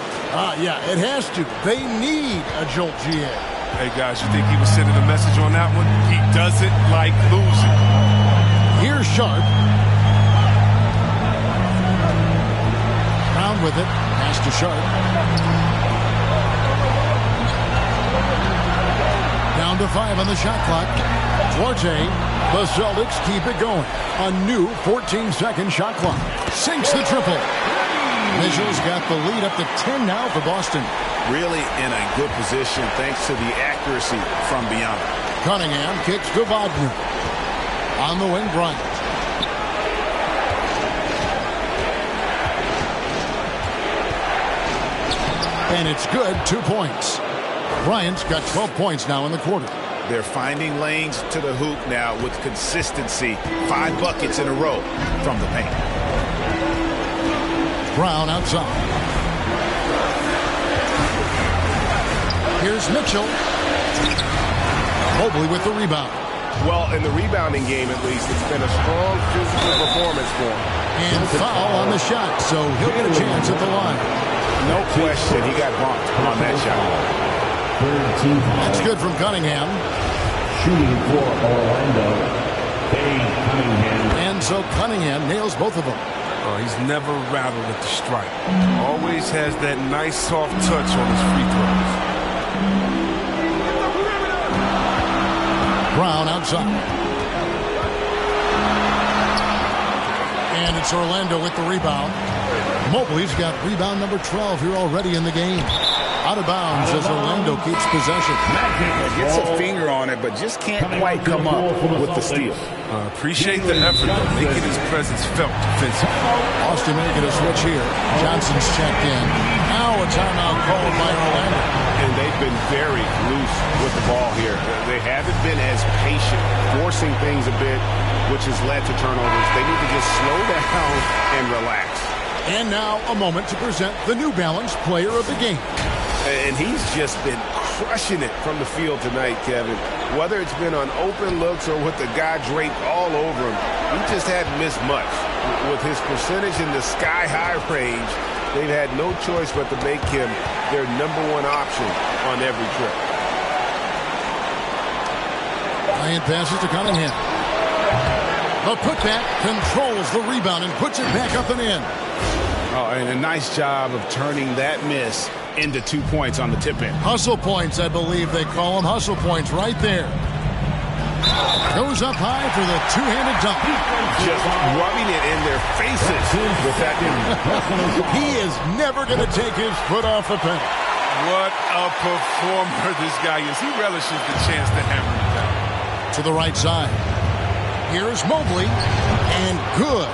Yeah, it has to. They need a jolt, GA. Hey, guys, you think he was sending a message on that one? He doesn't like losing. Here's Sharp. Brown with it. Pass to Sharp. Down to 5 on the shot clock. Duarte, the Celtics keep it going. A new 14-second shot clock. Sinks the triple. Mitchell's got the lead up to 10 now for Boston. Really in a good position thanks to the accuracy from beyond. Cunningham kicks to Wagner. On the wing, Bryant. And it's good, 2 points. Bryant's got 12 points now in the quarter. They're finding lanes to the hoop now with consistency. 5 buckets in a row from the paint. Brown outside. Here's Mitchell. Mobley with the rebound. Well, in the rebounding game at least, it's been a strong physical performance for him. And foul on the shot, so he'll get a chance at the line. No question, he got bumped on that shot. That's good from Cunningham. Shooting for Orlando, Cunningham. And so Cunningham nails both of them. Oh, he's never rattled at the strike. Always has that nice soft touch on his free throws. Brown outside. And it's Orlando with the rebound. Mobley's got rebound number 12 here already in the game. Out of bounds as Orlando keeps possession. Gets a finger on it, but just can't quite come up with the steal. Appreciate the effort, though, making his presence felt defensively. Austin making a switch here. Johnson's checked in. Now a timeout called by Orlando. And they've been very loose with the ball here. They haven't been as patient, forcing things a bit, which has led to turnovers. They need to just slow down and relax. And now a moment to present the New Balance Player of the Game. And he's just been crushing it from the field tonight, Kevin. Whether it's been on open looks or with the guy draped all over him, he just hadn't missed much. With his percentage in the sky-high range, they've had no choice but to make him their #1 option on every trip. Bryant passes to Cunningham. The putback controls the rebound and puts it back up and in. Oh, and a nice job of turning that miss into 2 points on the tip in. Hustle points, I believe they call them. Hustle points right there. Goes up high for the two-handed dunk. Just rubbing it in their faces with that. He is never going to take his foot off the pedal. What a performer this guy is. He relishes the chance to hammer it down. To the right side. Here's Mobley. And good.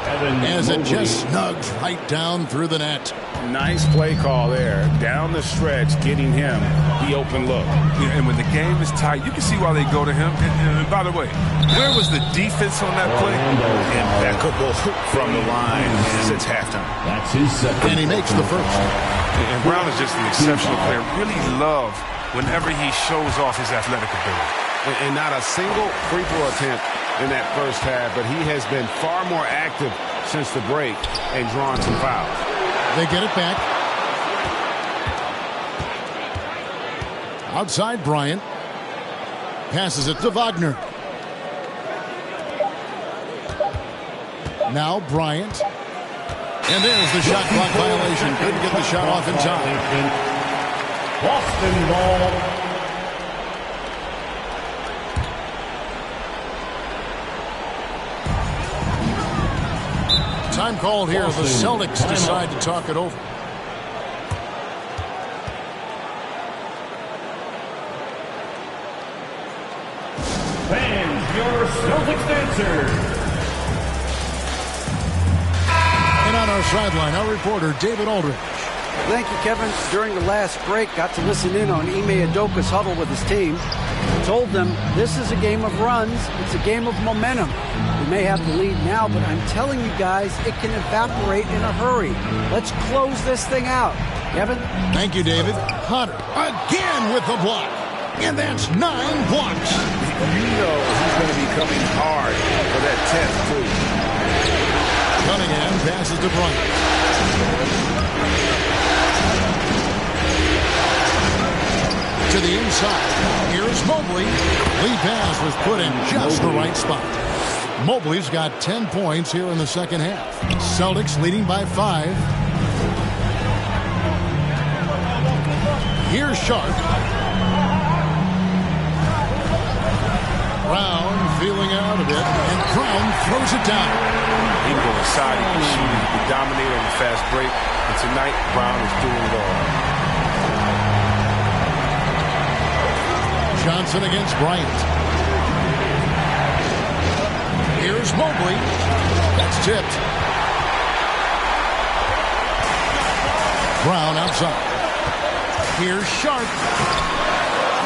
As it just snugs right down through the net. Nice play call there. Down the stretch, getting him the open look. Yeah, and when the game is tight, you can see why they go to him. And by the way, where was the defense on that play? Impeccable from the line since halftime. That's his second. And he makes the first. And Brown is just an exceptional player. Really love whenever he shows off his athletic ability. And not a single free throw attempt in that first half, but he has been far more active since the break and drawn some fouls. They get it back. Outside Bryant. Passes it to Wagner. Now Bryant. And there's the shot clock violation. Couldn't get the shot off in time. Boston ball. Time called here. The Celtics decide to talk it over. Fans, your Celtics answer. And on our sideline, our reporter, David Aldridge. Thank you, Kevin. During the last break, got to listen in on Ime Udoka's huddle with his team. Told them this is a game of runs. It's a game of momentum. We may have the lead now, but I'm telling you guys, it can evaporate in a hurry. Let's close this thing out. Kevin? Thank you, David. Hunter again with the block. And that's 9 blocks. You know he's going to be coming hard for that 10th, too. Cunningham passes to Bryant. To the inside. Here's Mobley. Lead pass was put in just the right spot. Mobley's got 10 points here in the second half. Celtics leading by 5. Here's Sharp. Brown feeling out a bit, and Brown throws it down. He can go inside, he can shoot, he can dominate on the fast break. And tonight, Brown is doing it all. Johnson against Bryant. Here's Mobley. That's tipped. Brown outside. Here's Sharp.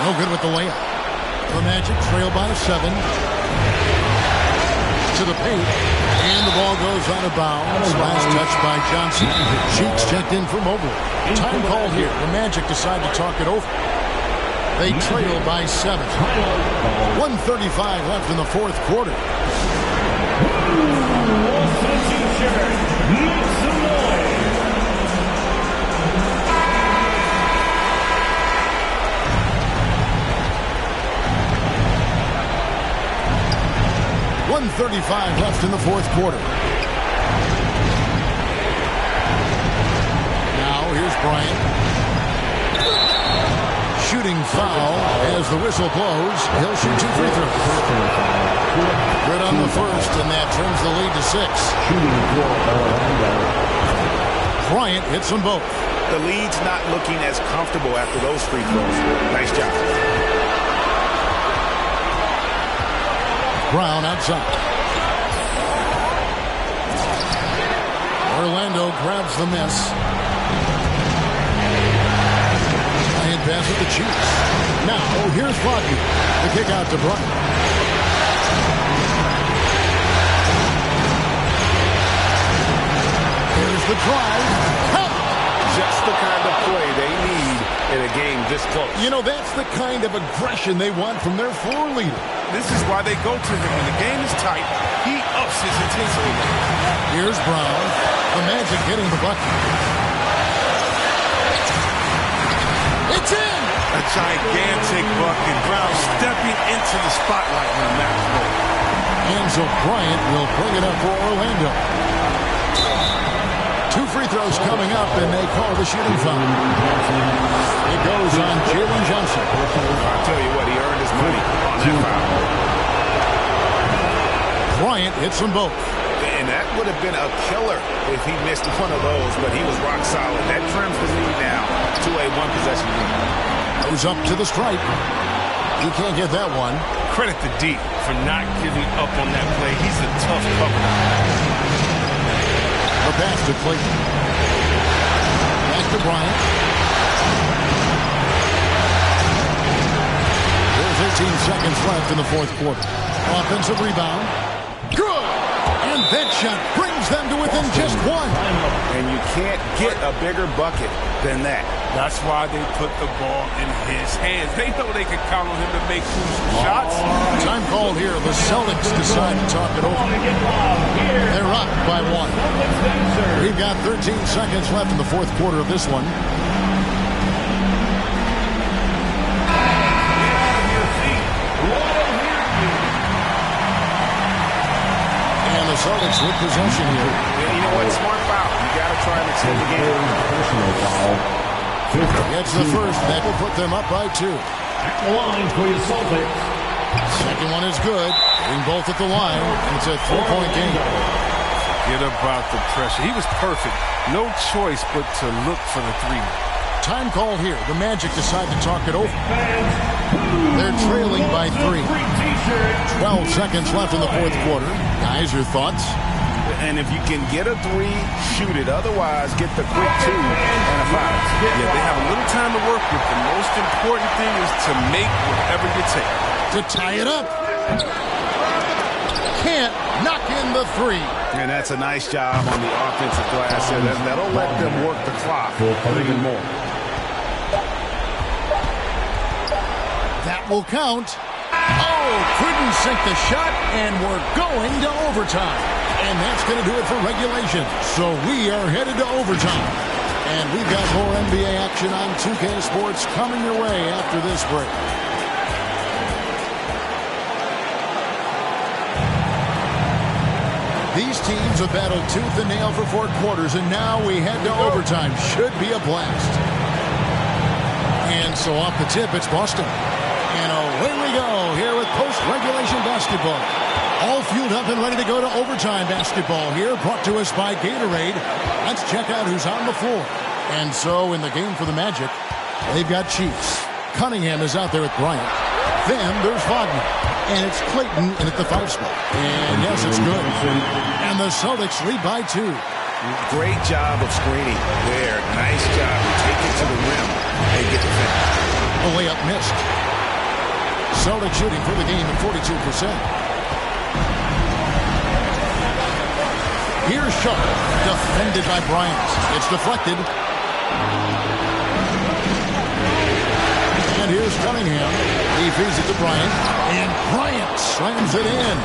No good with the layup. The Magic trail by 7. To the paint. And the ball goes out of bounds. Last touch by Johnson. Cheeks checked in for Mobley. Time called here. The Magic decide to talk it over. They trail by 7. 1:35 left in the fourth quarter. .135 left in the fourth quarter. Now here's Bryant. Shooting foul as the whistle blows. He'll shoot 2 free throws. Good on the first, and that trims the lead to 6. Bryant hits them both. The lead's not looking as comfortable after those free throws. Nice job. Brown outside. Orlando grabs the miss. Bryant pass with the Chiefs. Now, here's Rodney. The kick out to Bryant. Here's the drive. Just the kind of play they need in a game this close. You know, that's the kind of aggression they want from their floor leader. This is why they go to him. When the game is tight, he ups his intensity. Here's Brown. The Magic getting the bucket. It's in! A gigantic bucket. Brown stepping into the spotlight in a match play. And so Bryant will bring it up for Orlando. 2 free throws coming up, and they call the shooting foul. It goes on Jalen Johnson. I'll tell you what, he earned his money on that foul. Bryant hits them both. And that would have been a killer if he missed one of those, but he was rock solid. That trims the lead now to a 1-possession lead. Goes up to the stripe. He can't get that one. Credit to D for not giving up on that play. He's a tough cover. The pass to Clayton. Back to Bryant. There's 18 seconds left in the fourth quarter. Offensive rebound. Good! And that shot brings them to within just 1. And you can't get a bigger bucket than that. That's why they put the ball in his hands. They know they can count on him to make crucial shots. Time called here. The Celtics decide to talk it over. They're up by 1. We've got 13 seconds left in the fourth quarter of this one. And the Celtics with possession here. Yeah, you know what? Smart foul. You got to try and extend the game. Personal foul. Gets the first. That will put them up by 2. At the line for your Celtics. Second one is good. Getting both at the line. And it's a 3-point game. Forget about the pressure. He was perfect. No choice but to look for the 3. Time called here. The Magic decide to talk it over. They're trailing by 3. 12 seconds left in the fourth quarter. Guys, your thoughts? And if you can get a 3, shoot it. Otherwise, get the quick 2 and a 5. Yeah, they have a little time to work with. The most important thing is to make whatever you take. To tie it up. Can't knock in the 3. And that's a nice job on the offensive glass. That'll let them work the clock even more. That will count. Oh, couldn't sink the shot, and we're going to overtime. And that's going to do it for regulation. So we are headed to overtime. And we've got more NBA action on 2K Sports coming your way after this break. These teams have battled tooth and nail for 4 quarters, and now we head to overtime. Should be a blast. And so off the tip, it's Boston. And away we go here with post-regulation basketball. All fueled up and ready to go to overtime basketball here, brought to us by Gatorade. Let's check out who's on the floor. And so in the game for the Magic, they've got Chiefs. Cunningham is out there with Bryant. Then there's Wagner. And it's Clayton in at the 5 spot. And yes, it's good. And the Celtics lead by 2. Great job of screening there. Nice job to take it to the rim and get the finish. The layup missed. Celtics shooting for the game at 42%. Here's Sharp, defended by Bryant. It's deflected. And here's Cunningham. He feeds it to Bryant. And Bryant slams it in.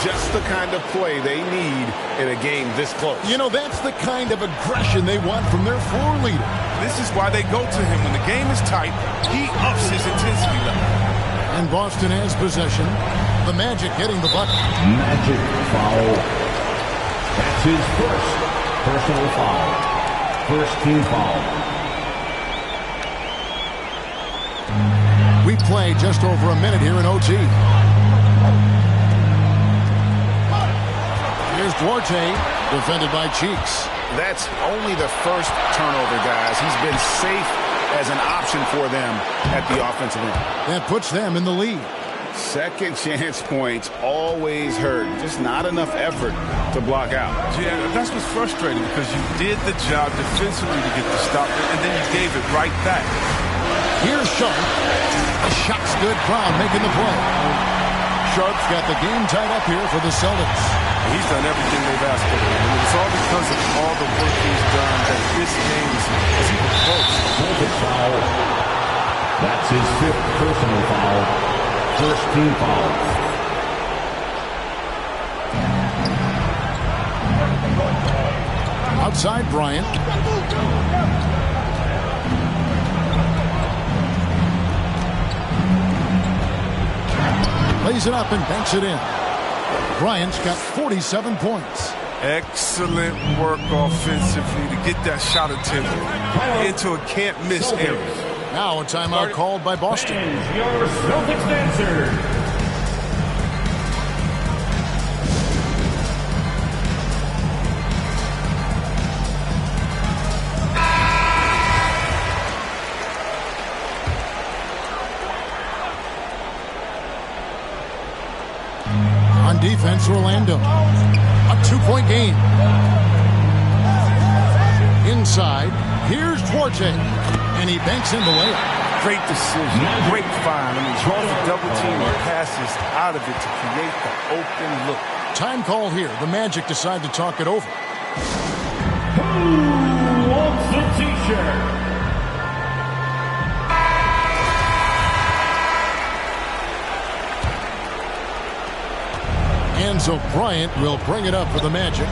Just the kind of play they need in a game this close. You know, that's the kind of aggression they want from their floor leader. This is why they go to him. When the game is tight, he ups his intensity level. And Boston has possession. The Magic getting the bucket. Magic foul. That's his first personal foul. First team foul. We play just over a minute here in OT. Here's Duarte, defended by Cheeks. That's only the first turnover, guys. He's been safe as an option for them at the offensive end. That puts them in the lead. Second chance points always hurt. Just not enough effort to block out. Yeah, that's what's frustrating because you did the job defensively to get the stop, and then you gave it right back. Here's Sharp. The shot's good. Brown making the play. Sharp's got the game tied up here for the Celtics. He's done everything they've asked of him. And it's all because of all the work he's done that this game is even close. Celtics foul. That's his 5th personal foul. First team foul. Outside Bryant. Lays it up and banks it in. Bryant's got 47 points. Excellent work offensively to get that shot attempt into a can't-miss area. Now a timeout called by Boston. Your Celtics answer. On defense, Orlando. A 2-point game. Inside, here's Duarte. And he banks in the layup. Great decision. Great find. I mean, draws the double team and passes out of it to create the open look. Time call here. The Magic decide to talk it over. Who wants the t-shirt? And so Bryant will bring it up for the Magic.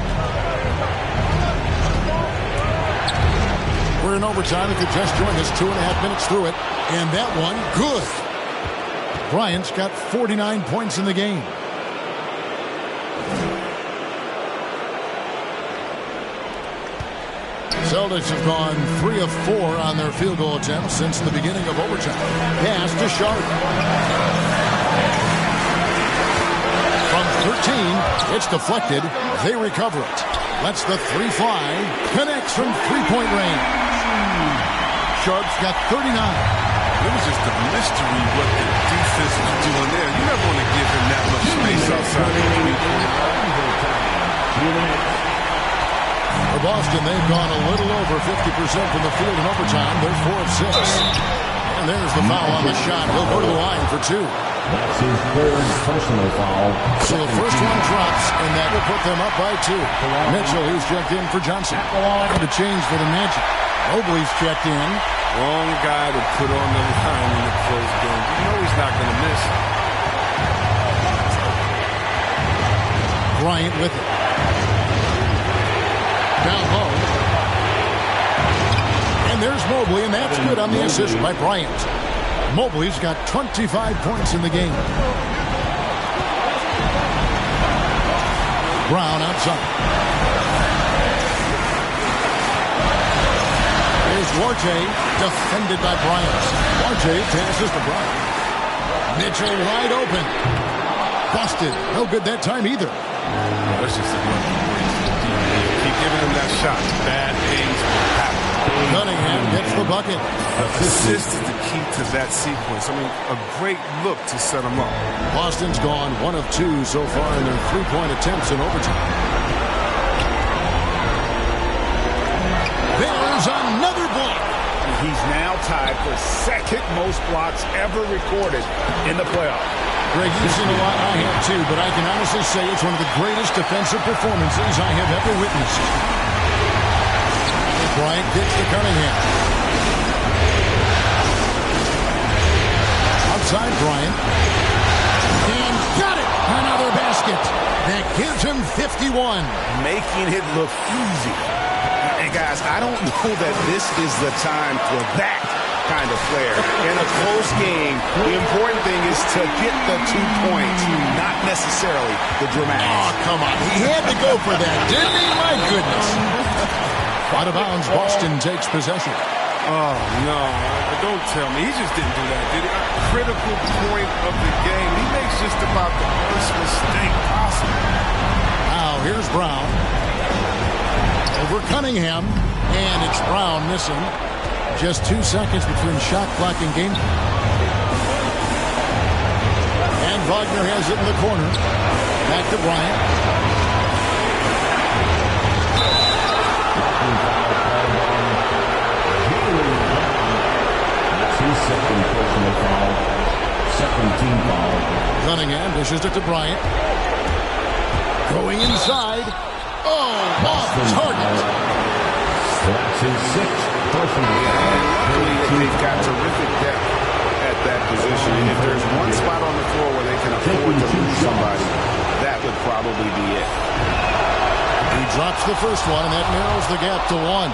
We're in overtime. If you just joined us, 2.5 minutes through it. And that one, good. Bryant's got 49 points in the game. Celtics have gone 3 of 4 on their field goal attempts since the beginning of overtime. Pass to Sharp. From 13, it's deflected. They recover it. Lets the 3 fly. Connects from 3-point range. Sharp's got 39. It was just a mystery what the defense was doing there. You never want to give him that much space outside the 3-point. For Boston, they've gone a little over 50% from the field in overtime. They're 4 of 6. And there's the foul on the shot. He'll go to the line for 2. That's his third personal foul. So the first one drops, and that will put them up by 2. Mitchell, he's checked in for Johnson. And a change for the Magic. Mobley's checked in. Wrong guy to put on the line in the close game. You know he's not going to miss. Bryant with it. Down low. And there's Mobley, and that's good on the assist by Bryant. Mobley's got 25 points in the game. Brown outside. Here's Duarte, defended by Bryant. Duarte passes to Bryant. Mitchell wide open. Busted. No good that time either. That's just a keep giving him that shot. Bad things will happen. Cunningham gets the bucket. Assist is the key to that sequence. I mean, a great look to set him up. Boston's gone 1 of 2 so far in their 3-point attempts in overtime. There's another block. He's now tied for second most blocks ever recorded in the playoffs. Greg, you've seen a lot, I have too, but I can honestly say it's one of the greatest defensive performances I have ever witnessed. Bryant gets to Cunningham. Outside Bryant. And got it! Another basket. That gives him 51. Making it look easy. And guys, I don't know that this is the time for that kind of player. In a close game, the important thing is to get the 2 points, not necessarily the dramatics. Oh, come on. He had to go for that, didn't he? My goodness. Out of bounds, Boston takes possession. Oh, no. Don't tell me. He just didn't do that, did he? A critical point of the game. He makes just about the worst mistake possible. Now, here's Brown. Over Cunningham. And it's Brown missing. Just 2 seconds between shot clock and game. And Wagner has it in the corner. Back to Bryant. That's his second personal foul. Second team foul. Cunningham dishes it to Bryant. Going inside. Oh, off target. That's his sixth personal foul. They've got terrific depth at that position. And if there's one spot on the floor where they can afford to lose somebody, that would probably be it. He drops the first one, and that narrows the gap to 1.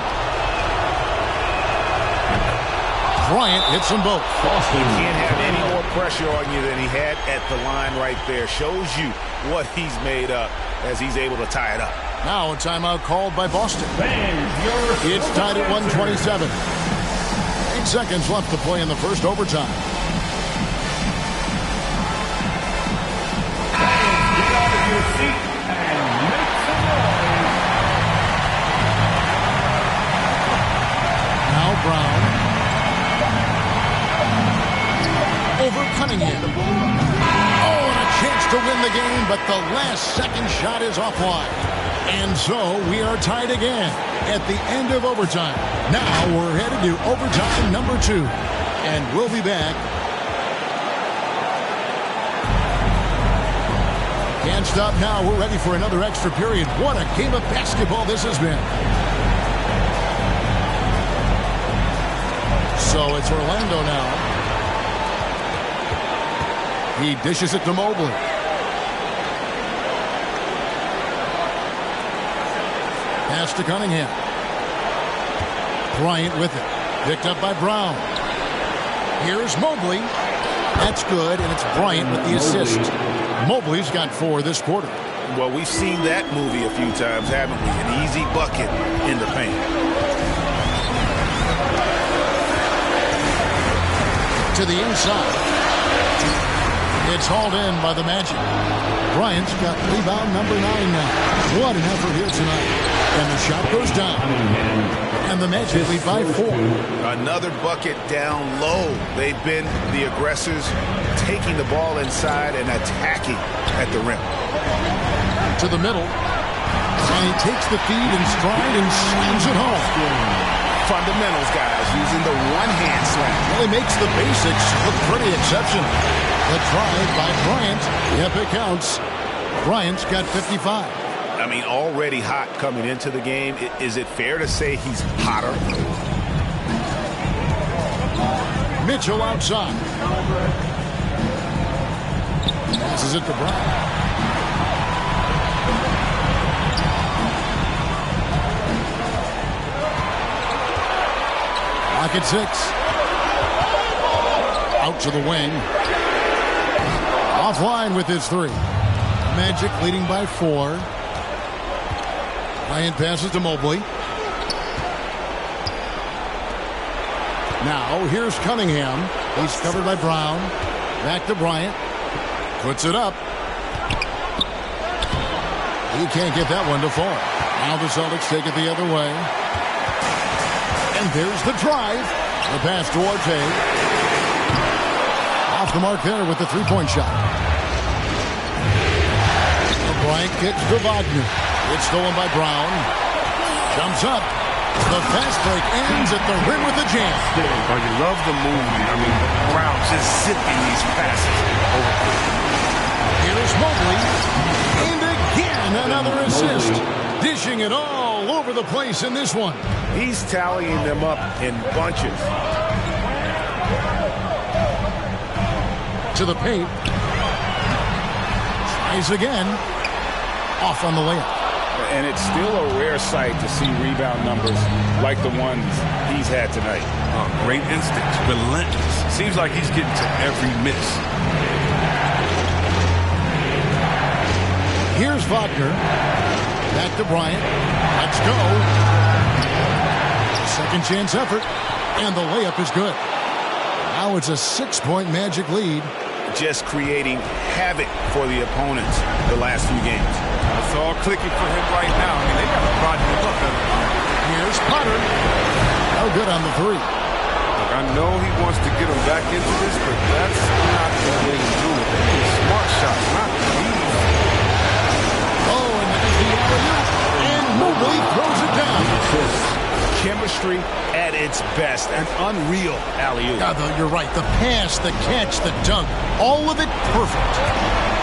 Bryant hits them both. He can't have any more pressure on you than he had at the line right there. Shows you what he's made up as he's able to tie it up. Now a timeout called by Boston. It's tied at 127. 8 seconds left to play in the first overtime. Get out of your seat and make some noise. Now Brown. Over Cunningham. Oh, and a chance to win the game, but the last second shot is offline. And so we are tied again at the end of overtime. Now we're headed to overtime number 2. And we'll be back. Can't stop now. We're ready for another extra period. What a game of basketball this has been. So it's Orlando now. He dishes it to Mobley. Pass to Cunningham. Bryant with it. Picked up by Brown. Here's Mobley. That's good, and it's Bryant with the assist. Mobley's got 4 this quarter. Well, we've seen that movie a few times, haven't we? An easy bucket in the paint. To the inside. It's hauled in by the Magic. Bryant's got rebound number 9 now. What an effort here tonight. And the shot goes down. And And the Magic lead by 4. Another bucket down low. They've been the aggressors, taking the ball inside and attacking at the rim. To the middle. And he takes the feed in stride and slams it home. Fundamentals, guys, using the one-hand slam. Well, he makes the basics look pretty exceptional. The drive by Bryant. Yep, it counts. Bryant's got 55. I mean, already hot coming into the game. Is it fair to say he's hotter? Mitchell outside. This is it to Bryant. Lock at 6. Out to the wing. Offline with his 3. Magic leading by 4. Bryant passes to Mobley. Now here's Cunningham. He's covered by Brown. Back to Bryant. Puts it up. He can't get that one to fall. Now the Celtics take it the other way. And there's the drive. The pass to Orte. Off the mark there with the three-point shot. Bryant kicks to Wagner. It's stolen by Brown. Jumps up. The fast break ends at the rim with a jam. Oh, you love the movement. I mean, Brown just zipping these passes. Here's Mobley. And again, another assist. Dishing it all over the place in this one. He's tallying them up in bunches. To the paint. Tries again. Off on the layup. And it's still a rare sight to see rebound numbers like the ones he's had tonight. Great instincts, relentless. Seems like he's getting to every miss. Here's Wagner. Back to Bryant. Let's go. Second chance effort. And the layup is good. Now it's a 6-point Magic lead. Just creating havoc for the opponents the last few games. It's all clicking for him right now. I mean, they got to prod him up. Here's Potter. No good on the 3. Look, I know he wants to get him back into this, but that's not the way to do it. Smart shot, not easy. Oh, and there's the alley-oop. And Mobley throws it down. Chemistry at its best. An unreal alley-oop. You're right. The pass, the catch, the dunk. All of it perfect.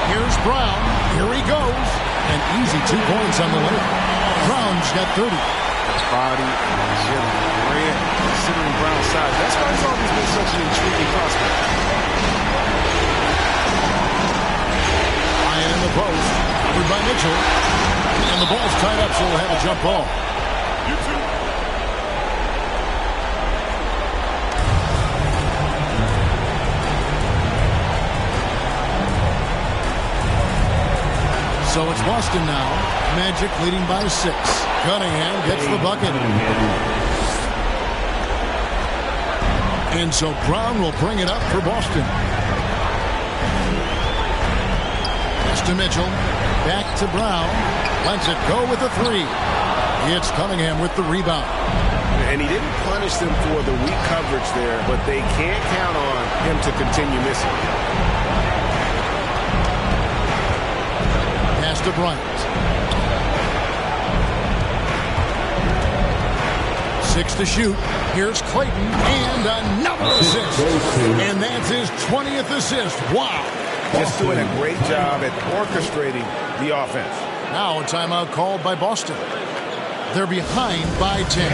Here's Brown. Here he goes. An easy 2 points on the layup. Brown's got 30. Body and great considering Brown's size. That's why he's always been such an intriguing prospect. Ryan in the post. Covered by Mitchell. And the ball's tied up, so we'll have a jump ball. So it's Boston now. Magic leading by 6. Cunningham gets the bucket. And so Brown will bring it up for Boston. Pass to Mitchell. Back to Brown. Lets it go with the 3. It's Cunningham with the rebound. And he didn't punish them for the weak coverage there, but they can't count on him to continue missing. Pass to Bryant. 6 to shoot. Here's Clayton. And another assist. And that's his 20th assist. Wow. Just doing a great job at orchestrating the offense. Now a timeout called by Boston. They're behind by 10.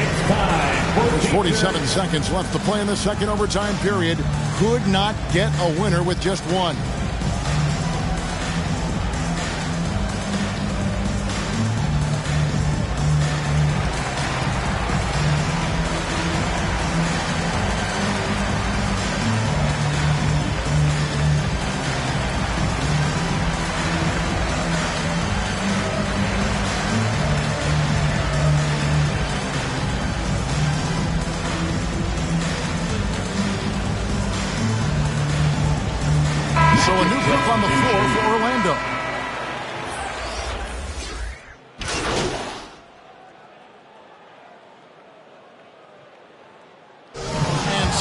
There's 47 seconds left to play in the second overtime period. Could not get a winner with just one. So a new pick on the floor for Orlando.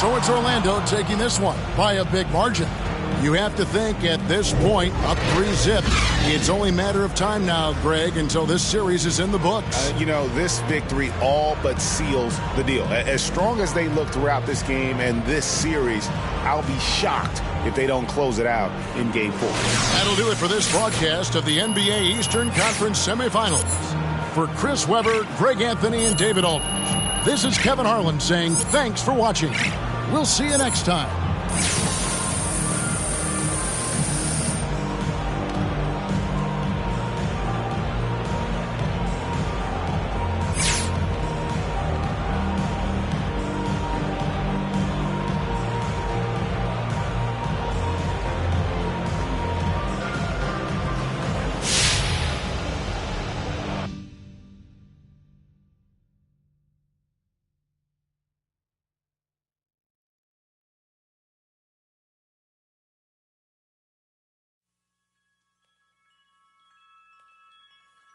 So it's Orlando taking this one by a big margin. You have to think at this point, up 3-0. It's only a matter of time now, Greg, until this series is in the books. This victory all but seals the deal. As strong as they look throughout this game and this series, I'll be shocked if they don't close it out in Game 4. That'll do it for this broadcast of the NBA Eastern Conference semifinals. For Chris Webber, Greg Anthony, and David Aldridge, this is Kevin Harlan saying thanks for watching. We'll see you next time.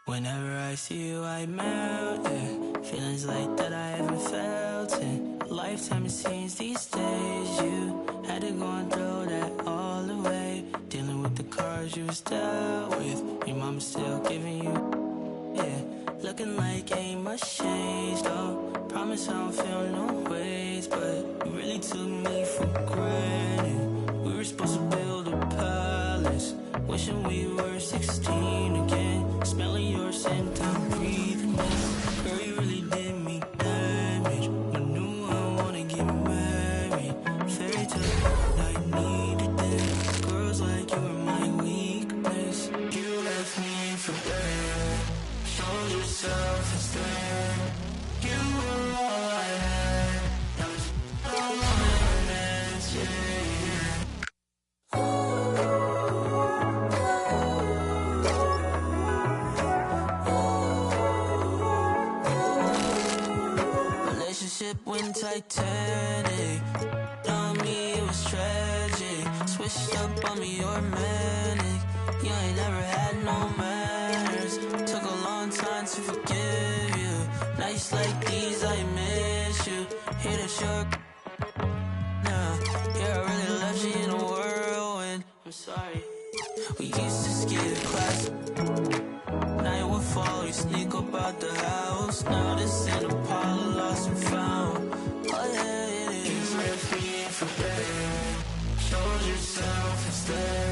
Whenever I see you, I melt, yeah. Feelings like that I haven't felt in a lifetime, it seems these days. You had to go and throw that all away. Dealing with the cards you was dealt with. Your mama still giving you, yeah. Looking like ain't much changed, though. Promise I don't feel no ways, but you really took me for granted. We were supposed to build a palace. Wishing we were 16 again. Smelling your scent, I'm breathing in. Girl, you really did me damage. I knew I wanna get married. Fairy tale, I needed this. Girls like you were my weakness. You left me for dead. Showed yourself instead. You were all I had. Now it's all my hands, yeah. Went Titanic. On me it was tragic. Switched up on me, you're manic. You ain't never had no manners. Took a long time to forgive you. Nights like these I miss you. Hit a short now. Yeah, I really left you in a whirlwind. I'm sorry. We used to skip class. Night would fall, you sneak up out the house. Now this ain't a pile of lost and found. Oh yeah, it is. You left me for dead. Showed yourself instead.